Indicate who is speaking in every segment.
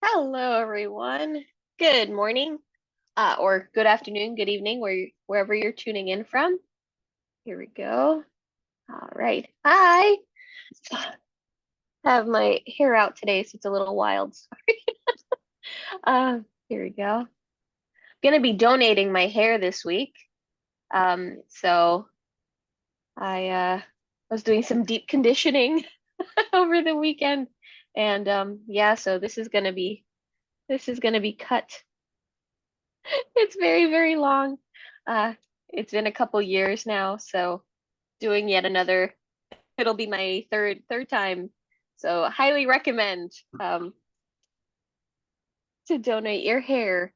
Speaker 1: Hello, everyone. Good morning, or good afternoon, good evening, wherever you're tuning in from. Here we go. All right. Hi. Have my hair out today, so it's a little wild. Here we go. Gonna be donating my hair this week. So I was doing some deep conditioning over the weekend, and yeah, so this is gonna be cut. It's very, very long. Uh, it's been a couple years now, so doing yet another. It'll be my third time. So highly recommend to donate your hair.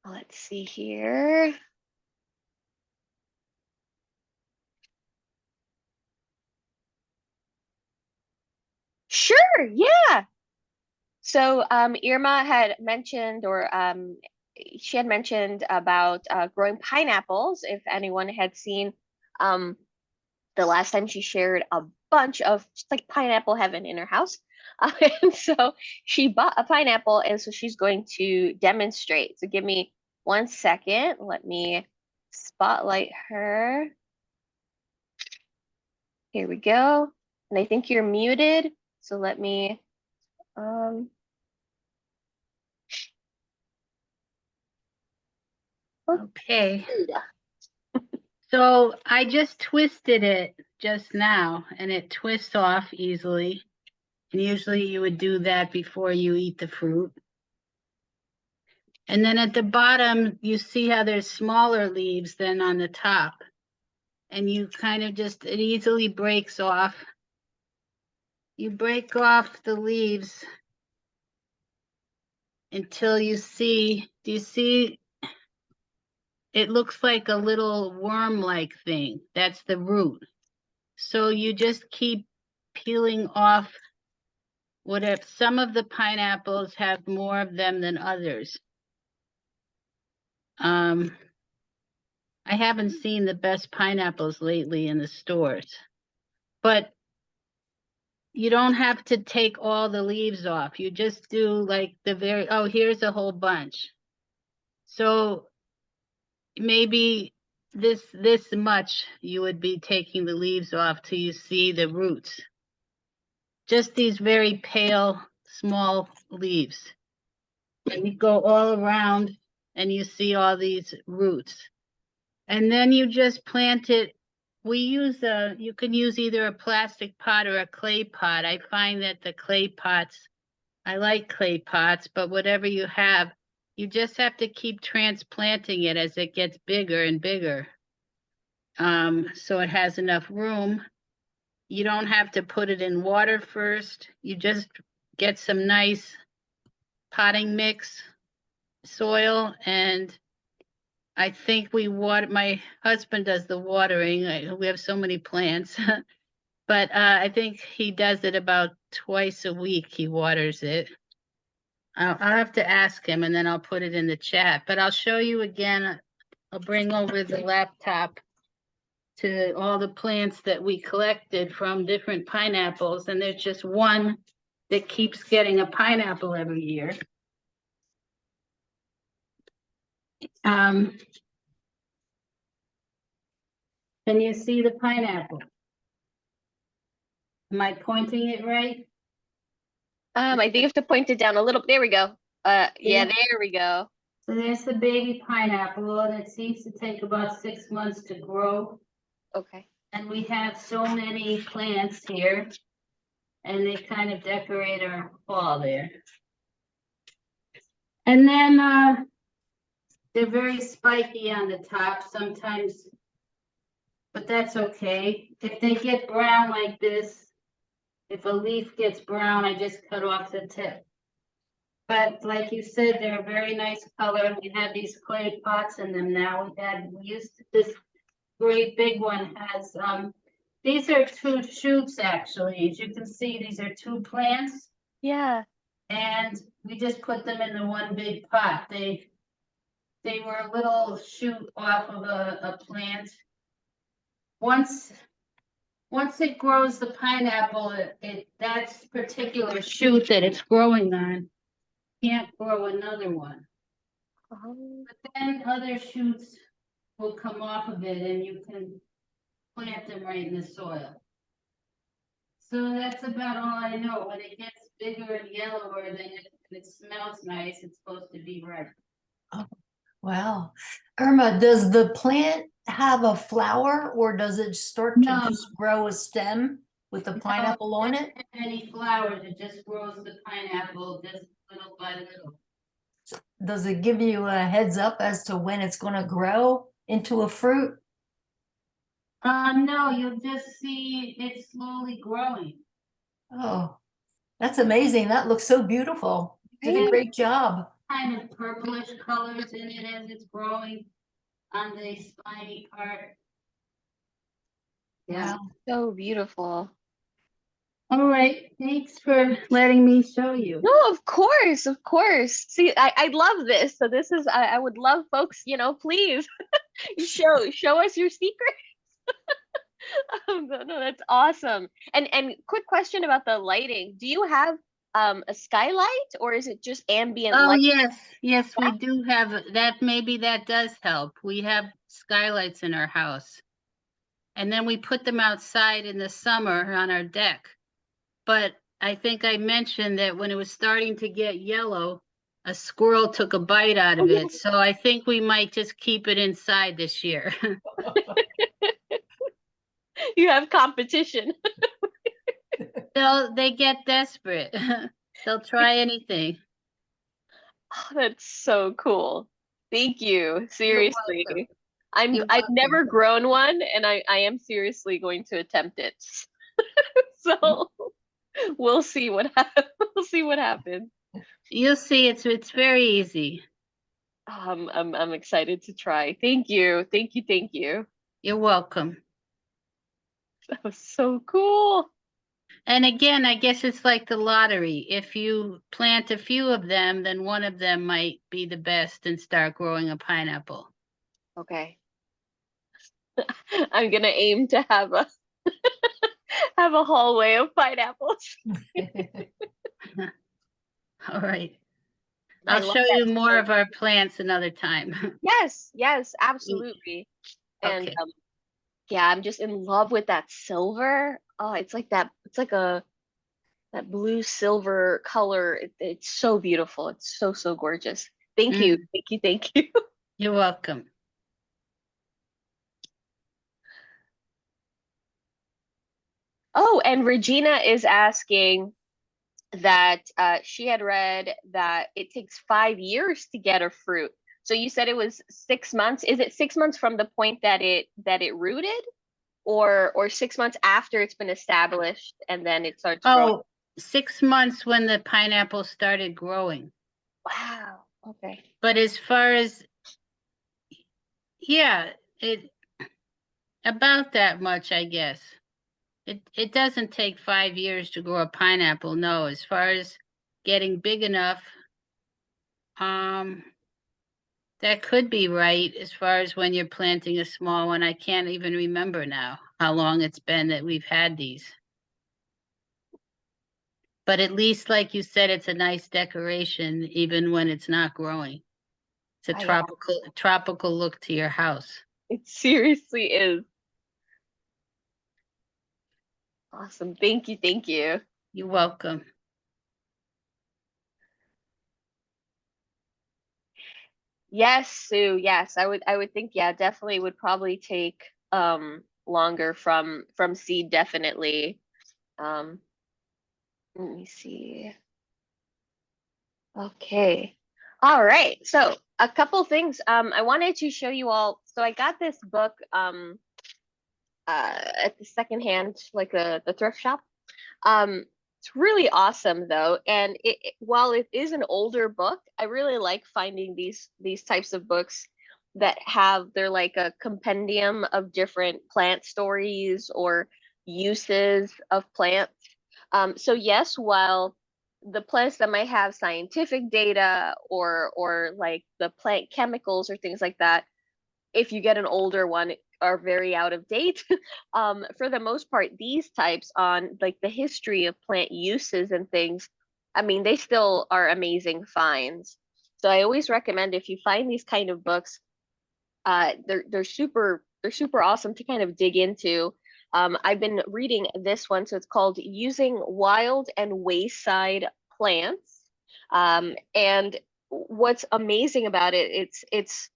Speaker 1: Let's see here. Sure, yeah. So Irma had mentioned, or she had mentioned about growing pineapples. If anyone had seen um, the last time she shared a bunch of just like pineapple heaven in her house. And so she bought a pineapple, and so she's going to demonstrate. So give me 1 second. Let me spotlight her. Here we go. And I think you're muted. So let me um oh,
Speaker 2: Okay,
Speaker 1: there you go.
Speaker 2: so I just twisted it just now and it twists off easily. And usually you would do that before you eat the fruit. And then at the bottom, you see how there's smaller leaves than on the top. And you kind of just, it easily breaks off. You break off the leaves until you see, do you see? It looks like a little worm-like thing. That's the root. So you just keep peeling off what if some of the pineapples have more of them than others. Um, I haven't seen the best pineapples lately in the stores, but you don't have to take all the leaves off. You just do like oh, here's a whole bunch. So maybe this much you would be taking the leaves off till you see the roots. Just these very pale, small leaves. And you go all around and you see all these roots. And then you just plant it. You can use either a plastic pot or a clay pot. I find that the clay pots, I like clay pots, but whatever you have, you just have to keep transplanting it as it gets bigger and bigger. So it has enough room. You don't have to put it in water first. You just get some nice potting mix soil, and I think my husband does the watering. We have so many plants, but I think he does it about twice a week. He waters it. I'll have to ask him and then I'll put it in the chat, but I'll show you again. I'll bring over the laptop to all the plants that we collected from different pineapples, and there's just one that keeps getting a pineapple every year. Um, can you see the pineapple? Am I pointing it right?
Speaker 1: I think you have to point it down a little. There we go. Yeah,
Speaker 2: Yeah.
Speaker 1: there we go.
Speaker 2: So there's the baby pineapple, and it seems to take about 6 months to grow.
Speaker 1: Okay.
Speaker 2: And we have so many plants here, and they kind of decorate our hall there. And then they're very spiky on the top sometimes, but that's okay. If they get brown like this, if a leaf gets brown, I just cut off the tip. But like you said, they're a very nice color. We have these clay pots in them now. This great big one has, these are two shoots actually. As you can see, these are two plants,
Speaker 1: Yeah.
Speaker 2: and we just put them in the one big pot. They were a little shoot off of a plant. Once once it grows the pineapple, that particular shoot that it's growing on can't grow another one.
Speaker 1: Um,
Speaker 2: But then other shoots will come off of it and you can plant them right in the soil. So that's about all I know. When it gets bigger and yellower, then it smells nice, it's supposed to be ripe.
Speaker 3: Oh, wow. Irma, does the plant have a flower or does it start to
Speaker 2: No.
Speaker 3: just grow a stem with the pineapple on it?
Speaker 2: Any flowers, it just grows the pineapple just little by little.
Speaker 3: Does it give you a heads up as to when it's going to grow into a fruit?
Speaker 2: No, you'll just see it slowly growing.
Speaker 3: Oh, that's amazing. That looks so beautiful. Did a
Speaker 1: Right?
Speaker 3: great job.
Speaker 2: Kind of purplish colors in it as it's growing on the spiny part. Yeah.
Speaker 3: Wow.
Speaker 1: So beautiful.
Speaker 2: All right, thanks for letting me show you.
Speaker 1: No, of course, of course. See, I love this. So this is I would love folks, please show us your secret. No, that's awesome. And quick question about the lighting. Do you have a skylight or is it just ambient
Speaker 2: Oh,
Speaker 1: light?
Speaker 2: yes, we do have that. Maybe that does help. We have skylights in our house. And then we put them outside in the summer on our deck. But I think I mentioned that when it was starting to get yellow, a squirrel took a bite out of it. So I think we might just keep it inside this year.
Speaker 1: You have competition.
Speaker 2: They get desperate. They'll try anything.
Speaker 1: Oh, that's so cool. Thank you. Seriously.
Speaker 2: welcome. You're
Speaker 1: I've
Speaker 2: welcome.
Speaker 1: never grown one and I am seriously going to attempt it. So we'll see what we'll see what happens.
Speaker 2: You'll see it's very easy.
Speaker 1: I'm excited to try. Thank you. Thank you. Thank you.
Speaker 2: You're welcome.
Speaker 1: That was so cool.
Speaker 2: And again, I guess it's like the lottery. If you plant a few of them, then one of them might be the best and start growing a pineapple.
Speaker 1: Okay. I'm gonna aim to have a have a hallway of pineapples.
Speaker 2: All right.
Speaker 1: I
Speaker 2: I'll
Speaker 1: love
Speaker 2: show
Speaker 1: that
Speaker 2: you more
Speaker 1: so
Speaker 2: of our plants another time.
Speaker 1: Yes, yes, absolutely. And
Speaker 2: Okay.
Speaker 1: yeah, I'm just in love with that silver. Oh, it's like that blue silver color. It's so beautiful. It's so, so gorgeous. Thank you.
Speaker 2: Mm,
Speaker 1: Thank you. Thank you.
Speaker 2: you're welcome.
Speaker 1: Oh, and Regina is asking that she had read that it takes 5 years to get a fruit. So you said it was 6 months. Is it 6 months from the point that it rooted, or 6 months after it's been established and then it starts growing?
Speaker 2: Oh, 6 months when the pineapple started growing.
Speaker 1: Wow. Okay.
Speaker 2: But as far as, yeah, it about that much, I guess. It doesn't take 5 years to grow a pineapple, no. As far as getting big enough, um, that could be right as far as when you're planting a small one. I can't even remember now how long it's been that we've had these. But at least, like you said, it's a nice decoration, even when it's not growing. It's a
Speaker 1: Yeah,
Speaker 2: tropical look to your house.
Speaker 1: it seriously is. Awesome. Thank you. Thank you.
Speaker 2: You're welcome.
Speaker 1: Yes, Sue. Yes, I would think, yeah, definitely would probably take longer from seed, definitely. Um, let me see. Okay. All right. So a couple things. I wanted to show you all. So I got this book at the secondhand, like the thrift shop. Um, it's really awesome though, and while it is an older book, I really like finding these types of books that they're like a compendium of different plant stories or uses of plants. So yes, while the plants that might have scientific data or like the plant chemicals or things like that, if you get an older one, are very out of date. For the most part, these types on like the history of plant uses and things, I mean, they still are amazing finds. So I always recommend if you find these kind of books, they're super awesome to kind of dig into. I've been reading this one, so it's called Using Wild and Wayside Plants. And what's amazing about it, it's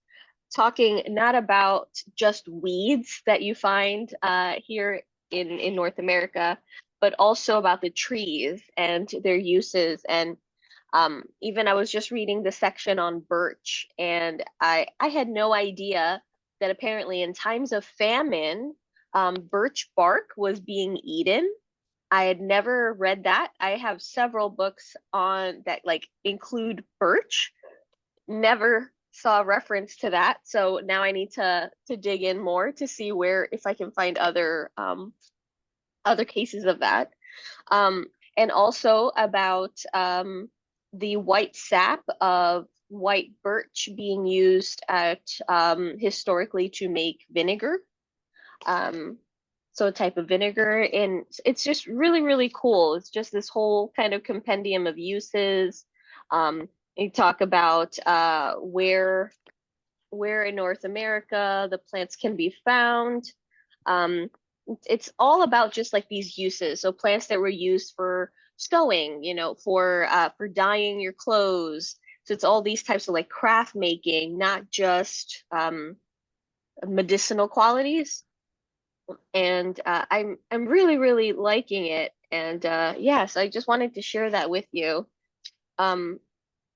Speaker 1: talking not about just weeds that you find here in North America, but also about the trees and their uses. And even I was just reading the section on birch, and I had no idea that apparently in times of famine, birch bark was being eaten. I had never read that. I have several books on that like include birch. Never saw a reference to that. So now I need to dig in more to see where if I can find other cases of that. Um, and also about the white sap of white birch being used at historically to make vinegar. Um, so a type of vinegar, and it's just really, really cool. It's just this whole kind of compendium of uses. You talk about where in North America the plants can be found. Um, it's all about just like these uses. So plants that were used for sewing, for dyeing your clothes. So it's all these types of like craft making, not just medicinal qualities. And I'm really, really liking it. And yes, I just wanted to share that with you. Um,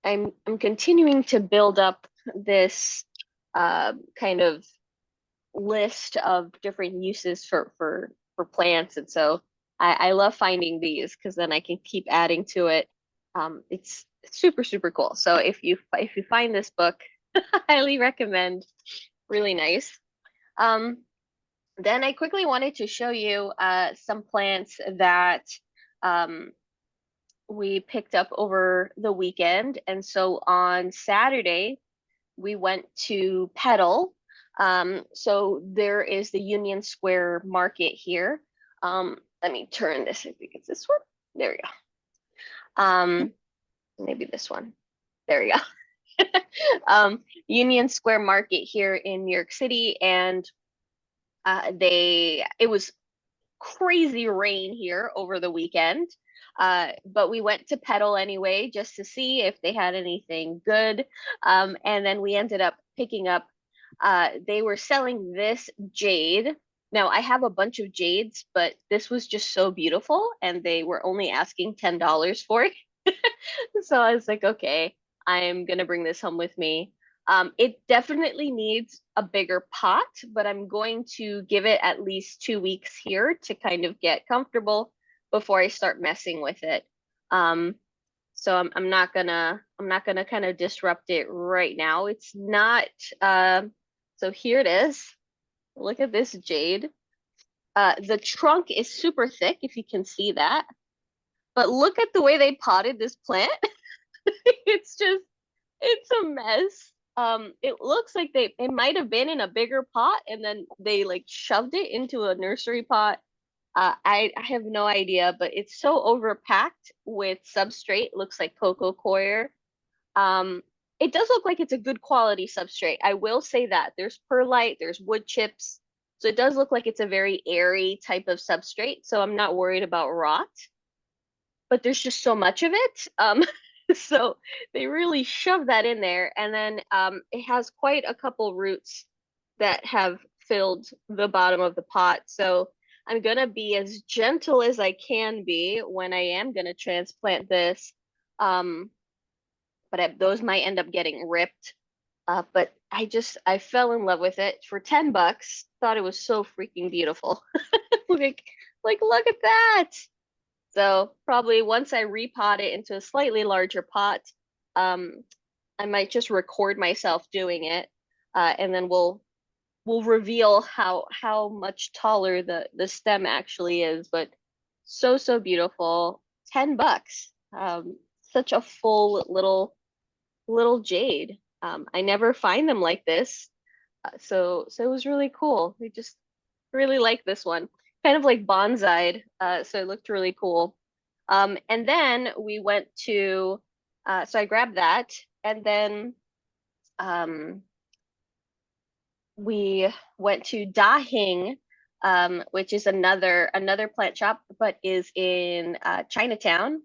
Speaker 1: I'm continuing to build up this kind of list of different uses for plants, and so I love finding these because then I can keep adding to it. It's super, super cool. So if you find this book, highly recommend. Really nice. Then I quickly wanted to show you some plants that um, we picked up over the weekend. And so on Saturday, we went to Petal. So there is the Union Square Market here. Let me turn this, I think it's this one. There we go. Maybe this one. There we go. Union Square Market here in New York City, and it was crazy rain here over the weekend. But we went to Petal anyway just to see if they had anything good. And then we ended up picking up, they were selling this jade. Now, I have a bunch of jades, but this was just so beautiful, and they were only asking $10 for it. So I was like, okay, I'm gonna bring this home with me. It definitely needs a bigger pot, but I'm going to give it at least 2 weeks here to kind of get comfortable before I start messing with it. So I'm not gonna kind of disrupt it right now. It's not so here it is. Look at this jade. The trunk is super thick, if you can see that. But look at the way they potted this plant. It's just, it's a mess. It looks like it might have been in a bigger pot and then they like shoved it into a nursery pot. I have no idea, but it's so overpacked with substrate. Looks like coco coir. Um, it does look like it's a good quality substrate. I will say that there's perlite, there's wood chips, so it does look like it's a very airy type of substrate. So I'm not worried about rot, but there's just so much of it. So they really shove that in there, and then it has quite a couple roots that have filled the bottom of the pot. So I'm gonna be as gentle as I can be when I am gonna transplant this. Um, but those might end up getting ripped. But I fell in love with it for $10. Thought it was so freaking beautiful. like look at that. So probably once I repot it into a slightly larger pot, um, I might just record myself doing it, and then we'll reveal how much taller the stem actually is. But so beautiful. $10. Such a full little jade. I never find them like this. So it was really cool. We just really like this one, kind of like bonsai'd. So it looked really cool. And then we went to, so I grabbed that, and then um, we went to Da Hing, which is another plant shop, but is in Chinatown.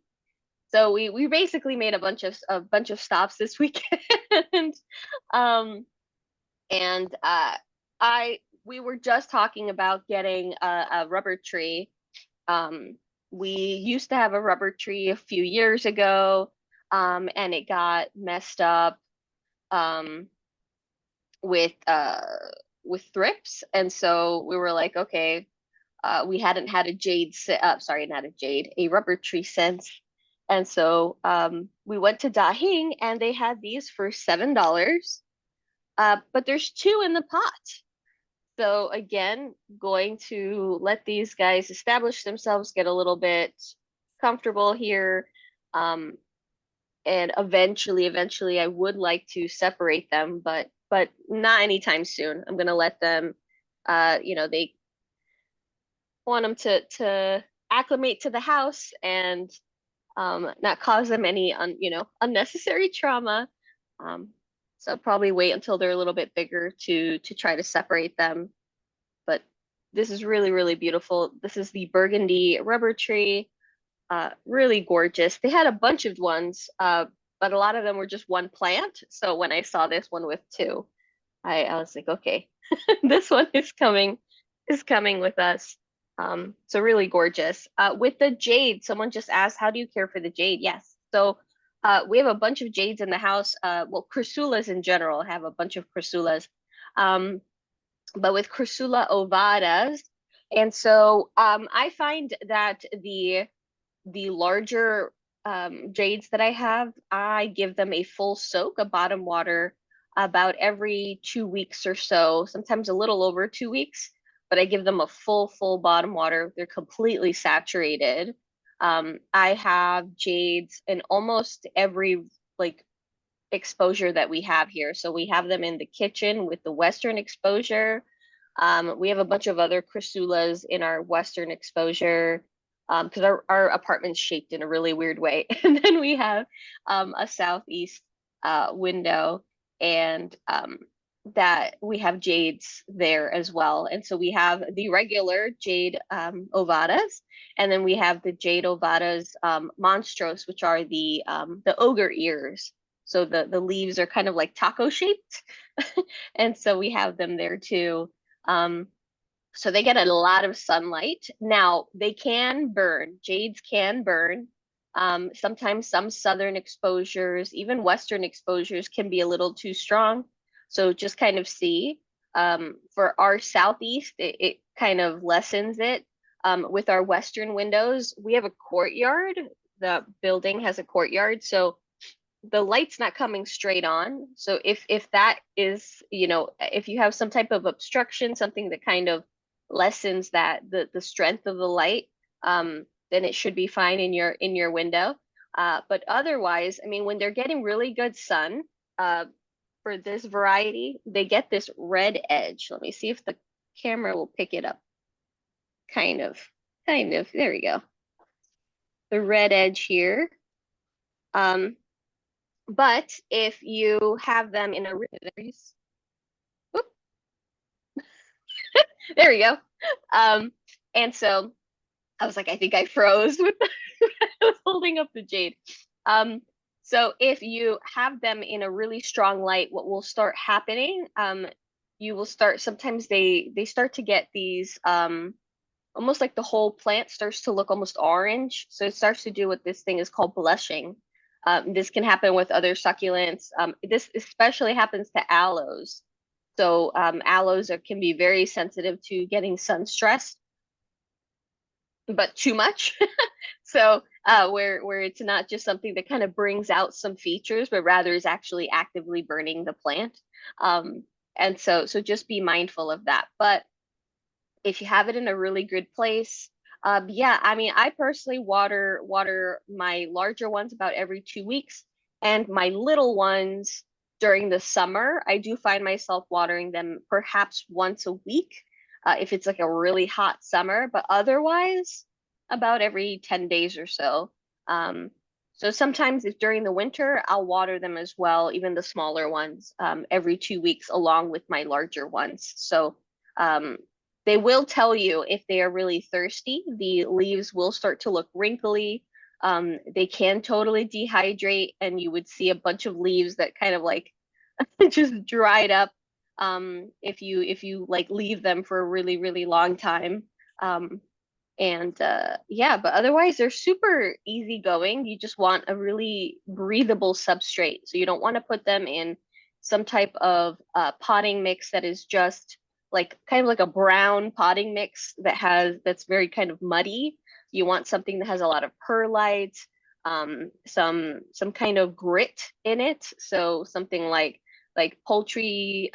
Speaker 1: So we basically made a bunch of stops this weekend. Um, and I we were just talking about getting a rubber tree. Um, we used to have a rubber tree a few years ago, and it got messed up um, with with thrips, and so we were like, okay, we hadn't had a jade, sorry, not a jade, a rubber tree since. And so we went to Da Hing, and they had these for $7. But there's two in the pot. So again, going to let these guys establish themselves, get a little bit comfortable here. And eventually I would like to separate them, but not anytime soon. I'm gonna let them they want them to acclimate to the house and not cause them any unnecessary trauma. Um, so probably wait until they're a little bit bigger to try to separate them. But this is really, really beautiful. This is the burgundy rubber tree. Really gorgeous. They had a bunch of ones, but a lot of them were just one plant. So when I saw this one with two, I was like, okay, this one is coming with us. So really gorgeous. With the jade, someone just asked, how do you care for the jade? Yes. So we have a bunch of jades in the house. Well, chrysulas in general have a bunch of chrysulas. But with Chrysula ovadas. And so I find that the larger jades that I have, I give them a full soak of bottom water about every 2 weeks or so, sometimes a little over 2 weeks, but I give them a full bottom water. They're completely saturated. I have jades in almost every like exposure that we have here. So we have them in the kitchen with the Western exposure. We have a bunch of other chrysulas in our Western exposure because our apartment's shaped in a really weird way. And then we have a southeast window, and that we have jades there as well. And so we have the regular jade ovadas, and then we have the jade ovadas monstros, which are the ogre ears. So the leaves are kind of like taco shaped. And so we have them there too. Um, so they get a lot of sunlight. Now they can burn. Jades can burn. Sometimes some southern exposures, even western exposures, can be a little too strong. So just kind of see. For our southeast, it kind of lessens it. With our western windows, we have a courtyard. The building has a courtyard, so the light's not coming straight on. So if that is, if you have some type of obstruction, something that kind of lessens that the strength of the light, then it should be fine in your window. But otherwise, I mean, when they're getting really good sun, for this variety, they get this red edge. Let me see if the camera will pick it up. Kind of. There we go. The red edge here. But if you have them in a there we go. And so I was like, I think I froze with I was holding up the jade. So if you have them in a really strong light, what will start happening, you will start, sometimes they start to get these almost like the whole plant starts to look almost orange. So it starts to do what this thing is called blushing. This can happen with other succulents. This especially happens to aloes. So aloes can be very sensitive to getting sun stressed, but too much. So where it's not just something that kind of brings out some features, but rather is actually actively burning the plant. And so just be mindful of that. But if you have it in a really good place, yeah, I mean, I personally water my larger ones about every 2 weeks, and my little ones during the summer, I do find myself watering them perhaps once a week, if it's like a really hot summer, but otherwise about every 10 days or so. So sometimes if during the winter, I'll water them as well, even the smaller ones, every 2 weeks along with my larger ones. So they will tell you if they are really thirsty. The leaves will start to look wrinkly. They can totally dehydrate, and you would see a bunch of leaves that kind of like just dried up, if you like leave them for a really, really long time. And yeah, but otherwise they're super easygoing. You just want a really breathable substrate. So you don't want to put them in some type of potting mix that is just like kind of like a brown potting mix that's very kind of muddy. You want something that has a lot of perlite, some kind of grit in it. So something like poultry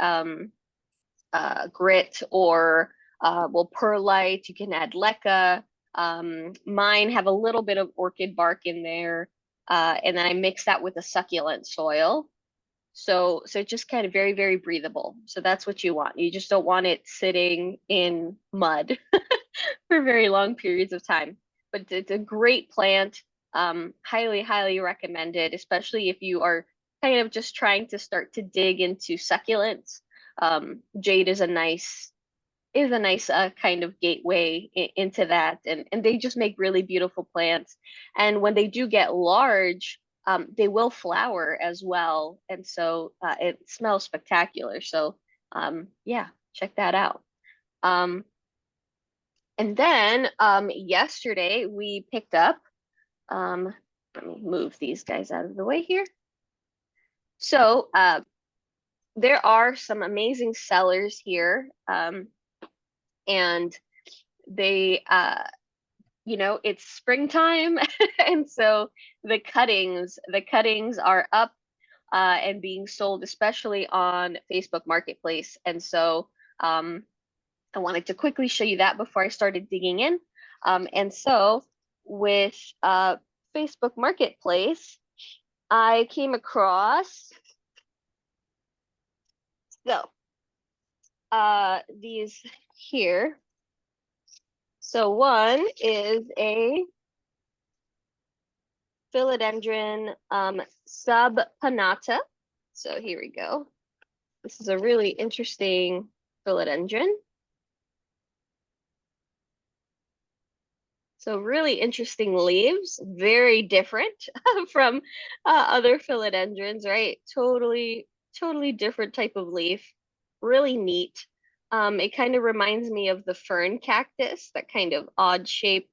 Speaker 1: grit, or well, perlite. You can add leca. Mine have a little bit of orchid bark in there, and then I mix that with a succulent soil. So it's just kind of very, very breathable. So that's what you want. You just don't want it sitting in mud for very long periods of time. But it's a great plant. Highly, highly recommended, especially if you are kind of just trying to start to dig into succulents. Jade is a nice kind of gateway into that, and they just make really beautiful plants. And when they do get large, they will flower as well, and so it smells spectacular. So yeah, check that out. Um, and then yesterday we picked up, let me move these guys out of the way here. So there are some amazing sellers here, and they it's springtime, and so the cuttings are up, and being sold, especially on Facebook Marketplace. And so I wanted to quickly show you that before I started digging in. And so with Facebook Marketplace, I came across these here. So one is a philodendron subpanata. So here we go. This is a really interesting philodendron. So really interesting leaves, very different from other philodendrons, right? Totally, totally different type of leaf. Really neat. It kind of reminds me of the fern cactus, that kind of odd shape.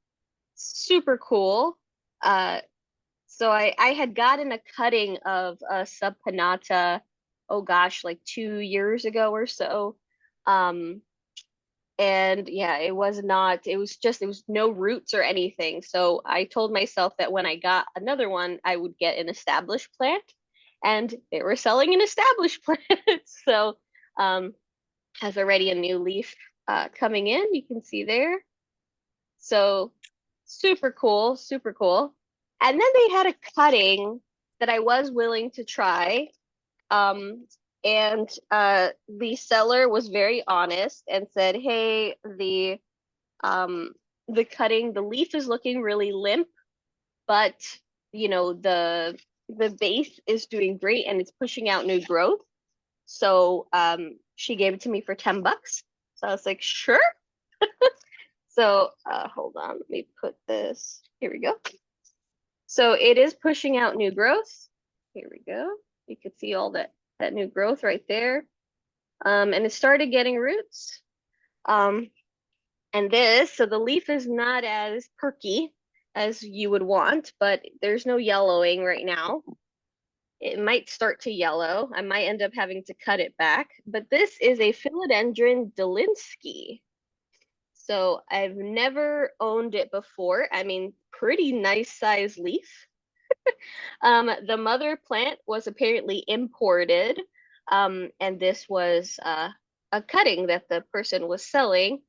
Speaker 1: Super cool. So I had gotten a cutting of a subpanata, oh gosh, like 2 years ago or so. And yeah, it was no roots or anything. So I told myself that when I got another one, I would get an established plant, and they were selling an established plant. So has already a new leaf coming in, you can see there. So super cool, super cool. And then they had a cutting that I was willing to try. And the seller was very honest and said, "Hey, the leaf is looking really limp, but the base is doing great and it's pushing out new growth." So she gave it to me for $10. So I was like, sure. So hold on, let me put this. Here we go. So it is pushing out new growth. Here we go. You can see all that new growth right there. And it started getting roots. And so the leaf is not as perky as you would want, but there's no yellowing right now. It might start to yellow. I might end up having to cut it back, but this is a philodendron Delinsky. So I've never owned it before. I mean, pretty nice size leaf. The mother plant was apparently imported, and this was a cutting that the person was selling.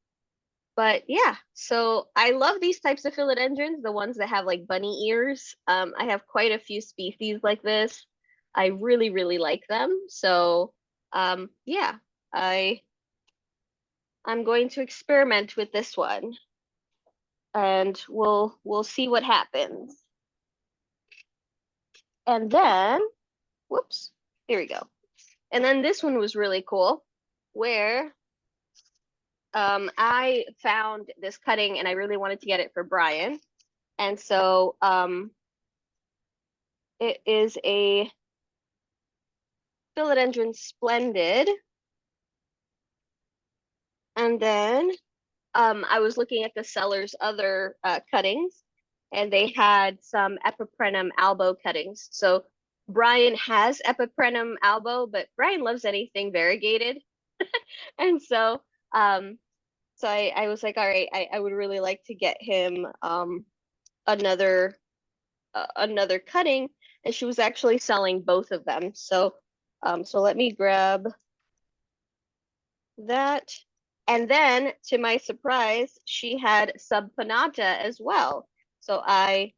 Speaker 1: But yeah, so I love these types of philodendrons, the ones that have like bunny ears. I have quite a few species like this. I really, really like them. So yeah, I'm going to experiment with this one, and we'll see what happens. And then, whoops, here we go. And then this one was really cool, where I found this cutting and I really wanted to get it for Brian. And so it is a Philodendron Splendid. And then I was looking at the seller's other cuttings, and they had some Epiprenum albo cuttings. So Brian has Epiprenum albo, but Brian loves anything variegated. And so I was like, all right, I would really like to get him another another cutting, and she was actually selling both of them. So so let me grab that. And then, to my surprise, she had subpanata as well. So I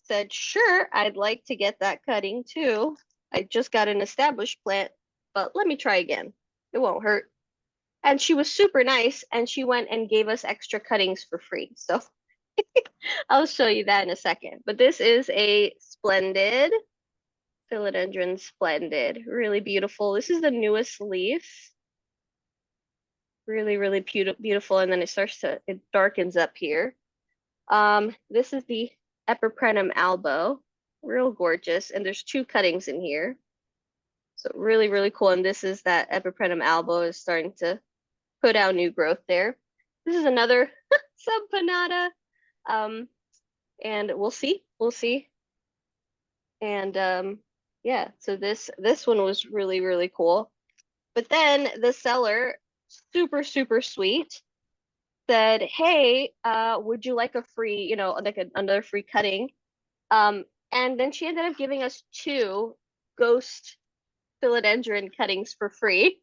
Speaker 1: said, sure, I'd like to get that cutting too. I just got an established plant, but let me try again. It won't hurt. And she was super nice, and she went and gave us extra cuttings for free. So I'll show you that in a second. But this is a Splendid, Philodendron Splendid. Really beautiful. This is the newest leaf. Really, really beautiful. And then it darkens up here. This is the Epiprenum albo. Real gorgeous. And there's 2 cuttings in here. So really, really cool. And this is that Epiprenum albo is starting to put out new growth there. This is another subpanata. And we'll see. And yeah, so this one was really, really cool. But then the seller, super, super sweet, said, hey, would you like a free, like another free cutting? And then she ended up giving us 2 ghost philodendron cuttings for free.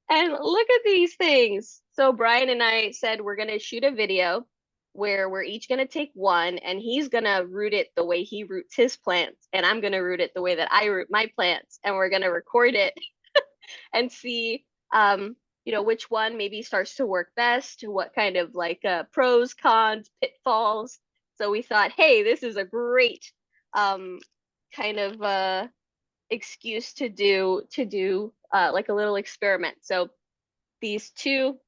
Speaker 1: And look at these things. So Brian and I said we're gonna shoot a video where we're each gonna take one, and he's gonna root it the way he roots his plants, and I'm gonna root it the way that I root my plants, and we're gonna record it and see which one maybe starts to work best, what kind of like pros, cons, pitfalls. So we thought, hey, this is a great kind of excuse to do like a little experiment. So these 2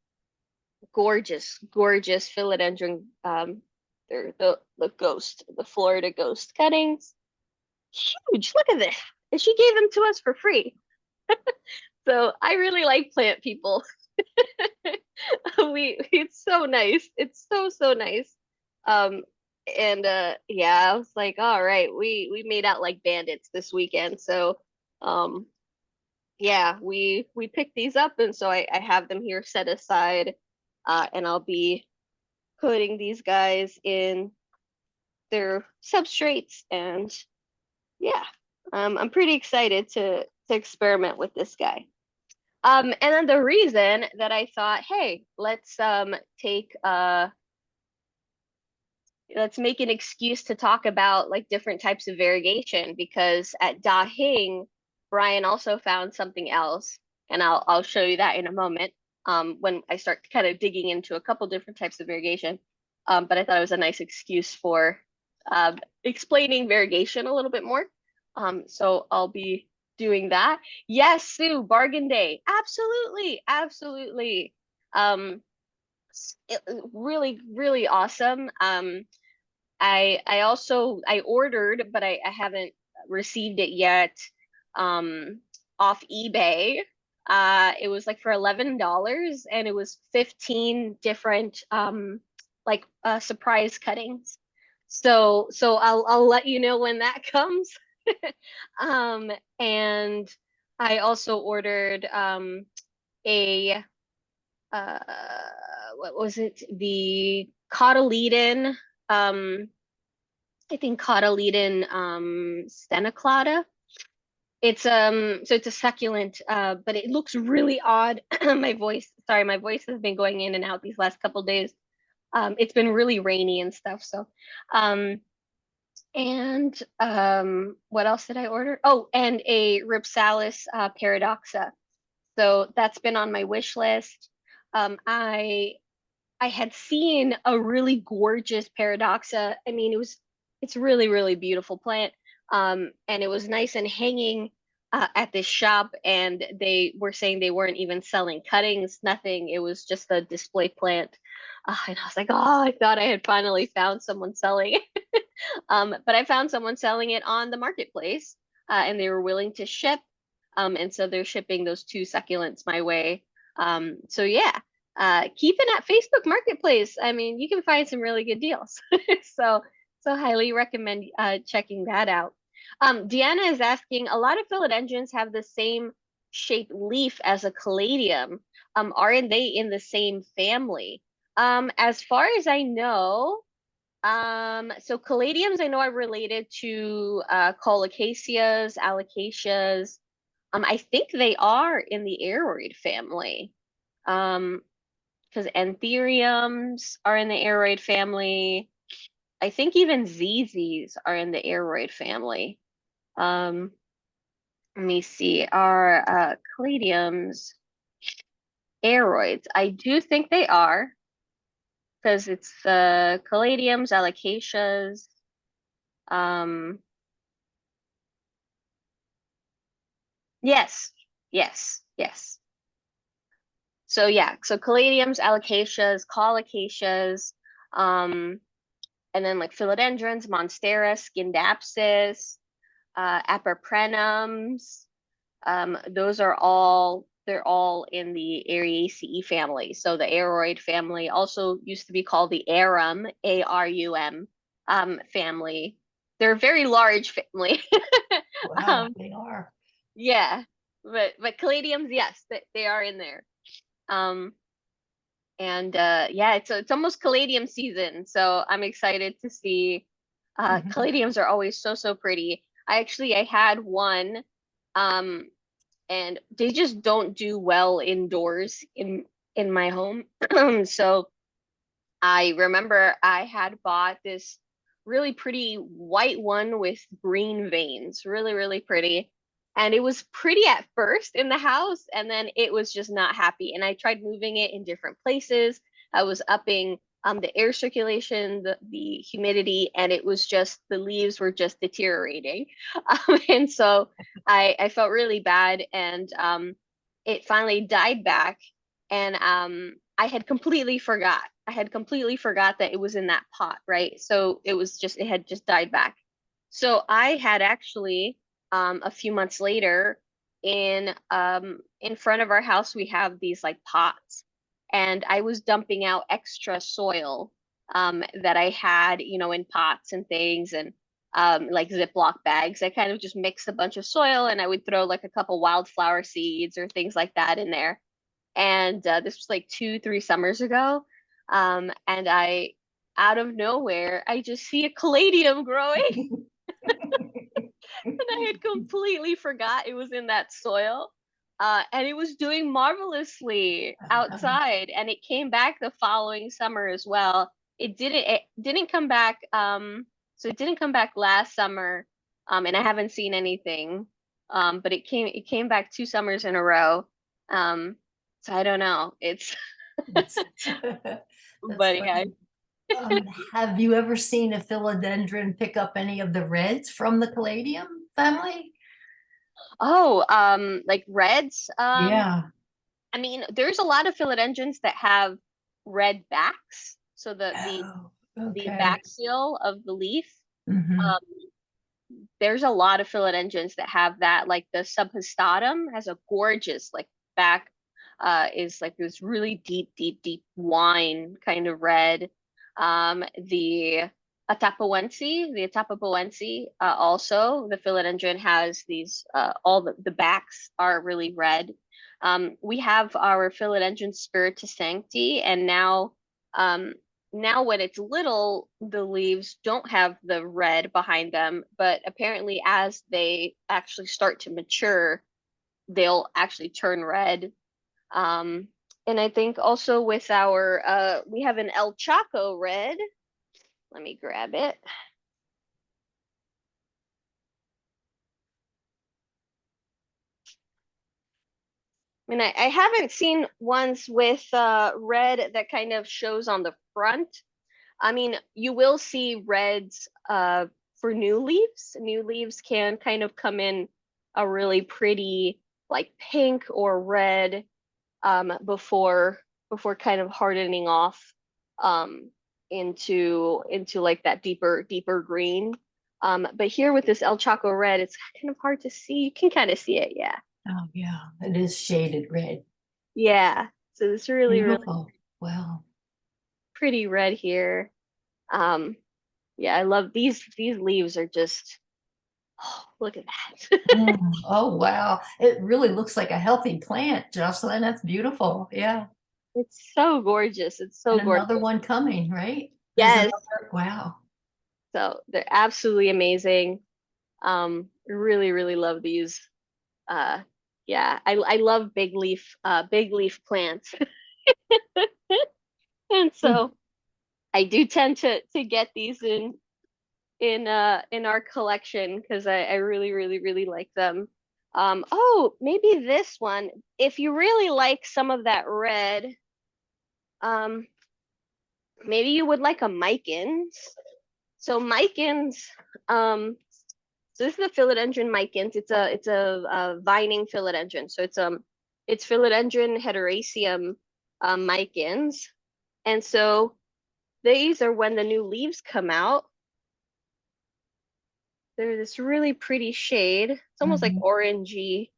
Speaker 1: gorgeous philodendron, they're the Florida ghost cuttings. Huge, look at this. And she gave them to us for free. So I really like plant people. It's so nice. It's so nice. And yeah, I was like, all right, we made out like bandits this weekend. So yeah, we picked these up, and so I have them here set aside, and I'll be putting these guys in their substrates, and yeah, I'm pretty excited to experiment with this guy. And then the reason that I thought, hey, let's make an excuse to talk about like different types of variegation, because at Da Hing, Brian also found something else, and I'll show you that in a moment when I start kind of digging into a couple different types of variegation. But I thought it was a nice excuse for explaining variegation a little bit more. So I'll be doing that. Yes, Sue, bargain day. Absolutely, absolutely. Really, really awesome. I ordered, but I haven't received it yet. Off eBay. It was like for $11, and it was 15 different like surprise cuttings. So I'll let you know when that comes. And I also ordered a what was it? The cotyledon, I think cotyledon stenoclada. It's so it's a succulent, but it looks really odd. My voice has been going in and out these last couple days. It's been really rainy and stuff, so And what else did I order? Oh, and a Ripsalis paradoxa. So that's been on my wish list. I had seen a really gorgeous paradoxa. I mean, it's really, really beautiful plant. And it was nice and hanging at this shop, and they were saying they weren't even selling cuttings, nothing. It was just a display plant. And I was like, oh, I thought I had finally found someone selling it. But I found someone selling it on the marketplace, and they were willing to ship. And so they're shipping those two succulents my way. So yeah, keep an at Facebook Marketplace. I mean, you can find some really good deals. So so highly recommend checking that out. Deanna is asking, a lot of philodendrons have the same shaped leaf as a caladium. Aren't they in the same family? As far as I know, so caladiums I know are related to colocaceas, alocasias. I think they are in the aroid family. Because anthuriums are in the aroid family. I think even ZZs are in the aroid family. Let me see. Are caladiums aroids? I do think they are, because it's caladiums, alocasias. Um, yes, yes, yes. So yeah, so caladiums, alocasias, colocaceas, and then like philodendrons, monstera, scindapsus, aperprenums. Those are all, they're all in the Ariaceae family. So the aroid family also used to be called the arum, A-R-U-M, family. They're a very large family.
Speaker 3: Wow,
Speaker 1: um,
Speaker 3: they are.
Speaker 1: yeah, but caladiums, yes, they are in there. Um, and yeah, it's almost caladium season, so I'm excited to see.
Speaker 3: Mhm.
Speaker 1: Caladiums are always so so pretty. I had one, um, and they just don't do well indoors in my home. So I remember I had bought this really pretty white one with green veins, really, really pretty. And it was pretty at first in the house, and then it was just not happy. And I tried moving it in different places. I was upping the air circulation, the humidity, and it was just the leaves were just deteriorating. And so I felt really bad, and it finally died back. And I had completely forgot. I had completely forgot that it was in that pot, right? So it was just, it had just died back. So I had actually, a few months later, in front of our house we have these like pots, and I was dumping out extra soil that I had, you know, in pots and things, and like Ziploc bags. I kind of just mixed a bunch of soil, and I would throw like a couple wildflower seeds or things like that in there. And this was like 2, 3 summers ago. And out of nowhere, I just see a caladium growing, and I had completely forgot it was in that soil. And it was doing marvelously outside, and it came back the following summer as well. It didn't come back. So it didn't come back last summer, and I haven't seen anything. But it came back 2 summers in a row. Um, so I don't know. It's
Speaker 3: That's that's
Speaker 1: but yeah.
Speaker 3: funny. Have you ever seen a philodendron pick up any of the reds from the caladium family?
Speaker 1: Oh, like reds.
Speaker 3: Yeah.
Speaker 1: I mean, there's a lot of philodendrons that have red backs. So
Speaker 3: Oh,
Speaker 1: the
Speaker 3: okay.
Speaker 1: back seal of the leaf.
Speaker 3: Hmm.
Speaker 1: Um, there's a lot of philodendrons that have that. Like the subhistatum has a gorgeous like back, is like this really deep, deep, deep wine kind of red. The Atapawense, also the philodendron has these. All the backs are really red. We have our philodendron Spiritus Sancti, and um, now when it's little, the leaves don't have the red behind them, but apparently as they actually start to mature, they'll actually turn red. Um, and I think also with our we have an El Chaco red. Let me grab it. mean, I haven't seen ones with red that kind of shows on the front. I mean, you will see reds for new leaves. New leaves can kind of come in a really pretty like pink or red before kind of hardening off um, into like that deeper green. But here with this El Chaco red, it's kind of hard to see. You can kind of see it, yeah.
Speaker 3: Oh, yeah, it is shaded red.
Speaker 1: Yeah. So it's really
Speaker 3: Beautiful. Wow.
Speaker 1: pretty red here. Um, yeah, I love these leaves are just oh, look at that.
Speaker 3: Mm, oh, wow. It really looks like a healthy plant, Jocelyn. That's beautiful. Yeah.
Speaker 1: It's so gorgeous. It's so
Speaker 3: And
Speaker 1: gorgeous.
Speaker 3: another one coming, right? There's
Speaker 1: Yes.
Speaker 3: another, wow.
Speaker 1: So they're absolutely amazing. Really love these. Uh, yeah, I love big leaf plants. And
Speaker 3: Mm,
Speaker 1: so I do tend to get these in our collection because I really like them. Oh, maybe this one. If you really like some of that red, um, maybe you would like a Micans. So Micans, so this is the philodendron Micans. It's a vining philodendron. So it's philodendron hederaceum Micans. And so these are when the new leaves come out. They're this really pretty shade. It's almost like
Speaker 3: mhm,
Speaker 1: orangey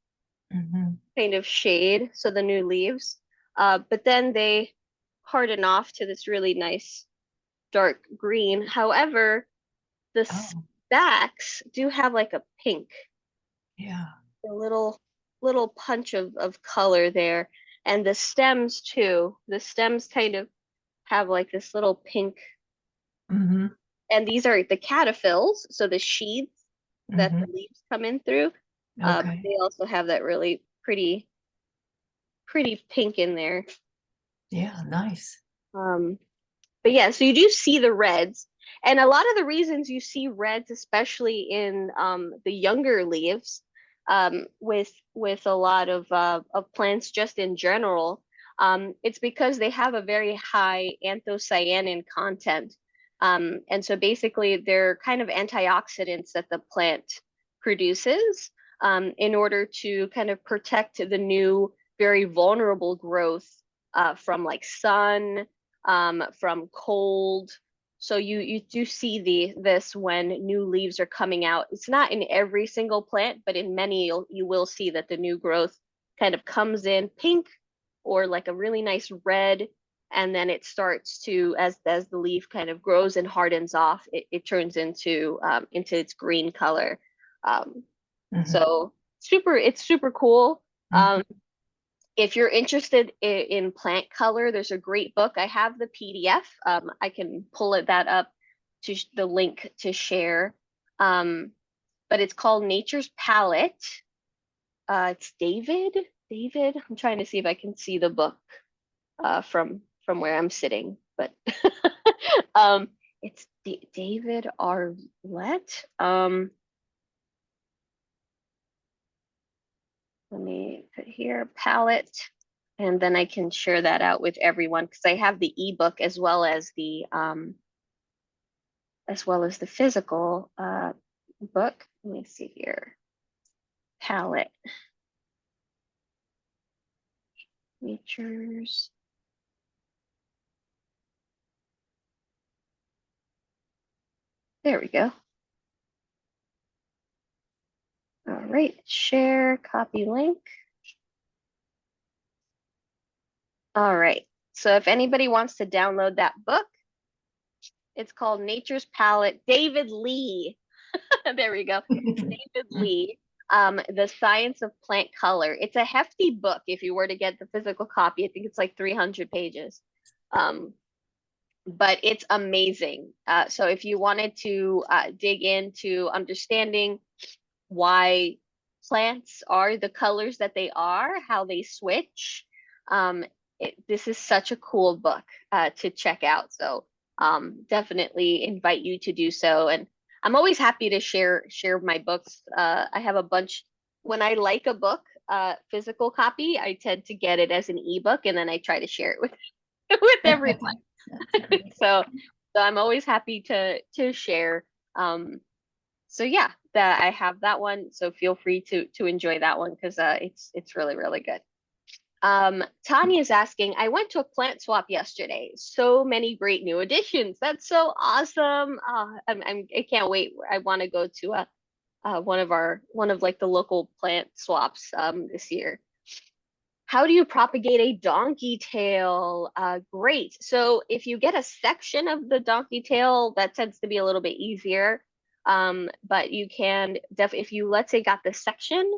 Speaker 3: mhm.
Speaker 1: kind of shade. So the new leaves. But then they harden off to this really nice dark green. However, the
Speaker 3: Oh,
Speaker 1: stacks do have like a pink,
Speaker 3: yeah.
Speaker 1: a little punch of color there. And the stems too. The stems kind of have like this little pink,
Speaker 3: Hmm.
Speaker 1: and these are the caterpillars, so the sheaths that the
Speaker 3: Hmm.
Speaker 1: leaves come in through. But
Speaker 3: Okay.
Speaker 1: they also have that really pretty pink in there.
Speaker 3: Yeah, nice.
Speaker 1: Um, but yeah, so you do see the reds, and a lot of the reasons you see reds, especially in the younger leaves, with a lot of plants just in general, it's because they have a very high anthocyanin content, and so basically they're kind of antioxidants that the plant produces in order to kind of protect the new, very vulnerable growth from like sun from cold. So you do see this when new leaves are coming out. It's not in every single plant, but in many you will see that the new growth kind of comes in pink or like a really nice red, and then it starts to as the leaf kind of grows and hardens off, it turns into its green color. Um,
Speaker 3: Hmm.
Speaker 1: so it's super cool.
Speaker 3: Hmm.
Speaker 1: If you're interested in plant color, there's a great book. I have the PDF. I can pull that up to the link to share. Um, but it's called Nature's Palette. It's David. David. I'm trying to see if I can see the book from where I'm sitting, but um, it's David Arlett. Let me put here palette, and then I can share that out with everyone because I have the ebook as well as the physical book. Let me see here. Palette. Features. There we go. All right, share, copy link. All right. So if anybody wants to download that book, it's called Nature's Palette. David Lee. There we go. David Lee, The Science of Plant Color. It's a hefty book if you were to get the physical copy. I think it's like 300 pages. Um, but it's amazing. So if you wanted to dig into understanding why plants are the colors that they are, how they switch, this is such a cool book to check out. So definitely invite you to do so. And I'm always happy to share my books. I have a bunch. When I like a book, physical copy. I tend to get it as an ebook, and then I try to share it with with everyone.
Speaker 3: That's great.
Speaker 1: So I'm always happy to share. So yeah, that I have that one. So feel free to enjoy that one because it's really really good. Tanya's asking, I went to a plant swap yesterday. So many great new additions. That's so awesome. I can't wait. I want to go to one of like the local plant swaps this year. How do you propagate a donkey tail? Great. So if you get a section of the donkey tail, that tends to be a little bit easier. But you can if you, let's say, got the section,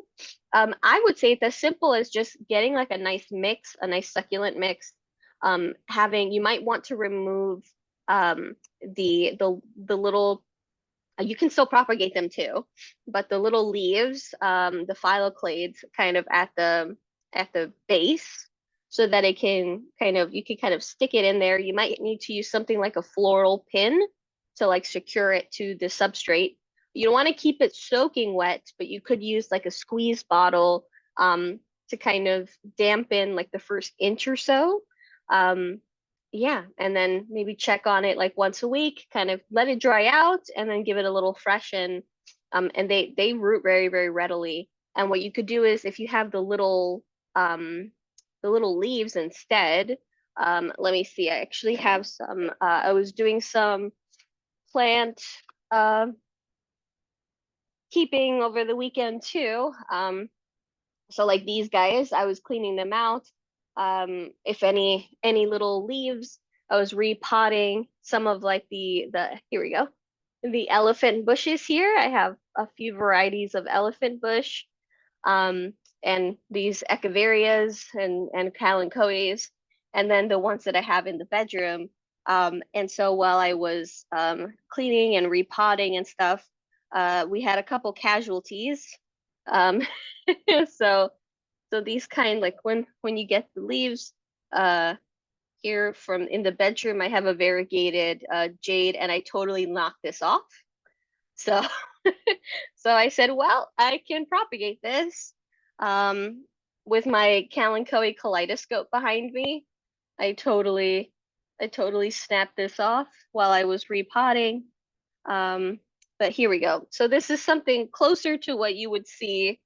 Speaker 1: I would say it's as simple as just getting like a nice mix, a nice succulent mix. You might want to remove the little, you can still propagate them too, but the little leaves, the phylloclades kind of at the base, so that it can kind of, you can kind of stick it in there. You might need to use something like a floral pin to like secure it to the substrate. You don't want to keep it soaking wet, but you could use like a squeeze bottle to kind of dampen like the first inch or so. Yeah, and then maybe check on it like once a week, kind of let it dry out, and then give it a little freshen. And they root very, very readily. And what you could do is, if you have the little leaves instead, let me see, I actually have some, I was doing some plant keeping over the weekend too. So like these guys, I was cleaning them out. If any little leaves, I was repotting some of like the here we go, the elephant bushes here. I have a few varieties of elephant bush, um, and these echiverias and kalanchoes, and then the ones that I have in the bedroom. And so while I was cleaning and repotting and stuff, we had a couple casualties. Um, so these kind, like when you get the leaves here from in the bedroom, I have a variegated jade, and I totally knocked this off. So so I said, well, I can propagate this with my Kalanchoe kaleidoscope behind me. I totally snapped this off while I was repotting. But here we go. So this is something closer to what you would see